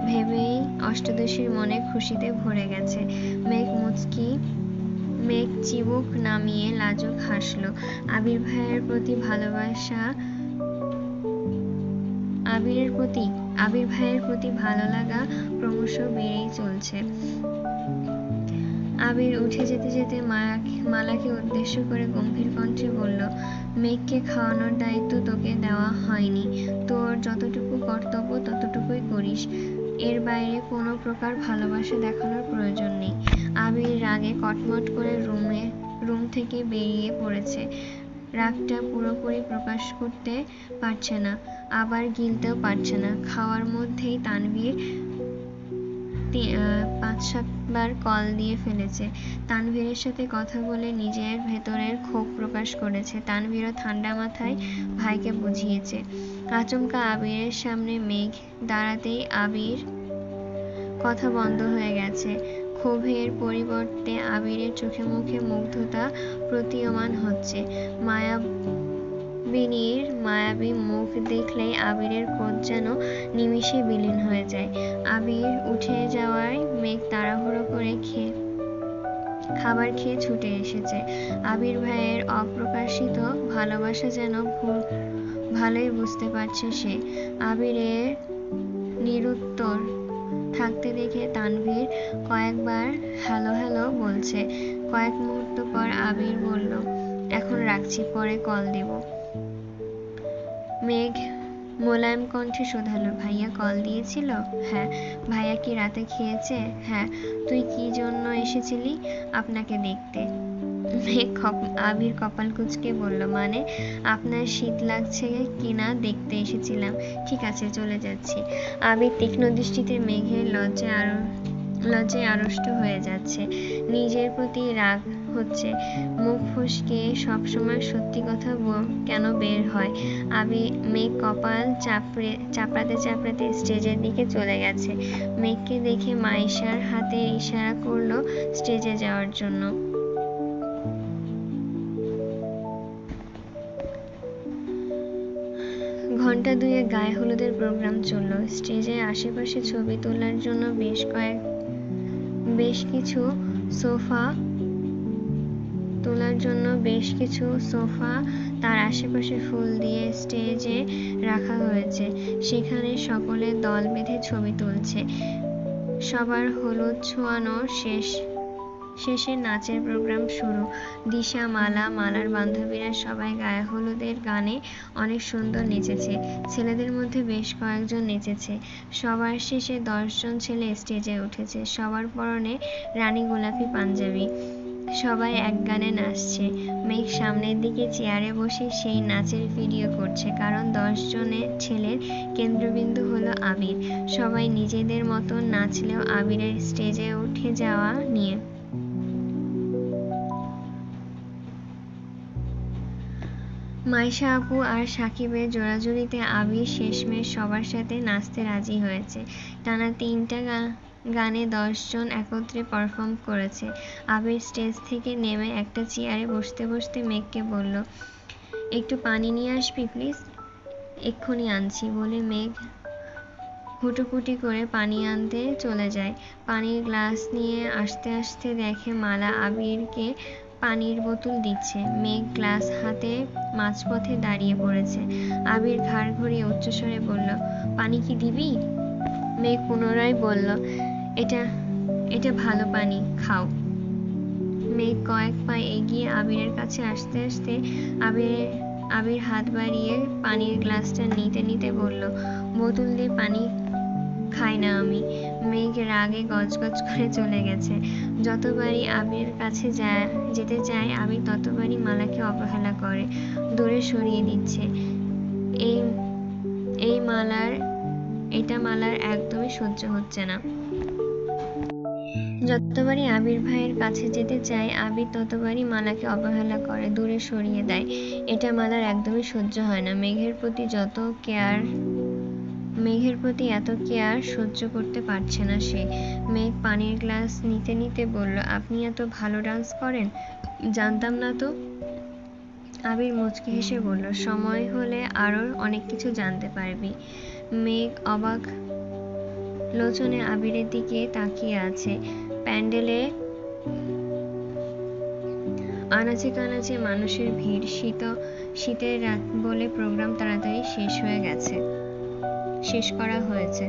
ভেবেই অষ্টদশীর মনে খুশিতে ভরে গেছে। মেঘ চিবুক নামিয়ে লাজুক হাসল। আবির ভাইয়ের প্রতি ভালো লাগা ক্রমশ বেড়েই চলছে। আবির উঠে যেতে যেতে মালাকে উদ্দেশ্য করে গম্ভীর কণ্ঠে বলল, মেঘকে খাওয়ানোর দায়িত্ব তোকে দেওয়া হয়নি, তোর যতটুকু কর্তব্য ততটুকুই করিস, এর বাইরে কোনো প্রকার ভালোবাসা দেখানোর প্রয়োজন নেই। আবির রাগে কটমট করে রুম থেকে বেরিয়ে পড়েছে। রাগটা পুরোপুরি প্রকাশ করতে পারছে না, আবার গিলতেও পারছে না। খাওয়ার মধ্যেই তানভীর ৫-৭ বার কল দিয়ে ফেলেছে। তানভীরের সাথে কথা বলে নিজের ভেতরের ক্ষোভ প্রকাশ করেছে। তানভীরও ঠান্ডা মাথায় ভাইকে বুঝিয়েছে। আচমকা আবিরের সামনে মেঘ দাঁড়াতেই আবির কথা বন্ধ হয়ে গেছে। ক্ষোভের পরিবর্তে আবিরের চোখে মুখে মুগ্ধতা প্রতীয়মান হচ্ছে। মায়াবিনীর মায়াবী মুখ দেখলেই আবিরের ক্রোধ যেন নিমিষে বিলীন হয়ে যায়। আবির উঠে যাওয়ায় মেঘ তাড়াহুড়ো করে খাবার খেয়ে ছুটে এসেছে। আবির ভাইয়ের অপ্রকাশিত ভালোবাসা যেন ভালোই বুঝতে পারছে সে। আবিরের নিরুত্তর থাকতে দেখে তানভীর কয়েকবার হ্যালো হ্যালো বলছে। কয়েক মুহূর্ত পর আবির বলল, এখন রাখছি, পরে কল দেব। মেঘ মোলায়েম কণ্ঠে শোধালো, ভাইয়া কল দিয়েছিল? হ্যাঁ। ভাইয়া কি রাতে খেয়েছে? হ্যাঁ। তুই কি জন্য এসেছিলি? আপনাকে দেখতে। আবির কপাল কুঁচকে বলল, মানে আপনার শীত লাগছে কিনা দেখতে এসেছিলাম। ঠিক আছে, চলে যাচ্ছি। আবির তীক্ষ্ণ দৃষ্টিতে মেঘের লজ্জায় আড়ষ্ট হয়ে যাচ্ছে। নিজের প্রতি রাগ হচ্ছে। মুখ ফসকে সবসময় সত্যি কথা কেন বের হয়? মেঘ কপাল চাপড়াতে স্টেজের দিকে চলে গেছে। মেঘকে দেখে মাইশার হাতের ইশারা করলো স্টেজে যাওয়ার জন্য। ঘণ্টা দুয়েক গায়ে হলুদের প্রোগ্রাম চলল। স্টেজের আশেপাশে ছবি তোলার জন্য বেশ কিছু সোফা তার আশেপাশে ফুল দিয়ে স্টেজে রাখা হয়েছে। সেখানে সকলে দল বেঁধে ছবি তুলছে। সবার হলুদ ছোঁয়ানো শেষে নাচের প্রোগ্রাম শুরু। দিশা, মালার বান্ধবীরা সবাই গায়ে হলুদের গানে অনেক সুন্দর নেচেছে। ছেলেদের মধ্যে বেশ কয়েকজন নেচেছে। সবার শেষে 10 জন ছেলে স্টেজে উঠেছে। সবার পরনে রানী গোলাপি পাঞ্জাবি। সবাই এক গানে নাচছে। মেঘ সামনের দিকে চেয়ারে বসে সেই নাচের ভিডিও করছে, কারণ 10 জনের ছেলের কেন্দ্রবিন্দু হলো আবির। সবাই নিজেদের মতো নাচলেও আবিরের স্টেজে উঠে যাওয়া নিয়ে। মাইশা আপু আর সাকিবের জোড়াজুড়িতে আবির শেষমেশ সবার সাথে নাচতে রাজি হয়েছে। টানা 3টা গানে 10 জন একত্রে পারফর্ম করেছে। আবির স্টেজ থেকে নেমে একটা চেয়ারে বসতে বসতে মেঘকে বলল, একটু পানি নিয়ে আসবি প্লিজ? এক্ষুনি আনছি বলে মেঘ হুটোপুটি করে পানি আনতে চলে যায়। পানির গ্লাস নিয়ে আসতে আসতে দেখে মালা আবিরকে পানির বোতল দিচ্ছে। মেঘ গ্লাস হাতে মাঝপথে দাঁড়িয়ে পড়েছে। আবির ঘাড় ঘুরিয়ে উচ্চস্বরে বলল, পানি কি দিবি? মেঘ পুনরায় বলল, এটা এটা ভালো পানি, খাও। মেঘ কয়েক পা এগিয়ে আবিরের কাছে আসতে আসতে আবির হাত বাড়িয়ে পানির গ্লাসটা নিতে নিতে বলল, বোতল দিয়ে পানি খাই না আমি। মেঘ রাগে গজগজ করে চলে গেছে। যতবারই আবিরের কাছে যেতে চায় আবির ততবারই মালাকে অবহেলা করে, দূরে সরিয়ে দিচ্ছে। এটা মালার একদমই সহ্য হচ্ছে না। যতবারই আবির ভাইয়ের কাছে যেতে চায় আবির ততবারই মালাকে অবহেলা করে, দূরে সরিয়ে দেয়। এটা মালার একদমই সহ্য হয় না। মেঘের প্রতি এত কেয়ার সহ্য করতে পারছে না সে। মেঘ পানির গ্লাস নিতে নিতে বলল, আপনি এত ভালো ডান্স করেন? জানতাম না তো। আবির মুচকি হেসে বলল, সময় হলে আরো অনেক কিছু জানতে পারবি। মেঘ অবাক লোচনে আবিরের দিকে তাকিয়ে আছে। প্যান্ডেলে আনাচে কানাচে মানুষের ভিড়। শীতের রাত বলে প্রোগ্রাম তাড়াতাড়ি শেষ করা হয়েছে।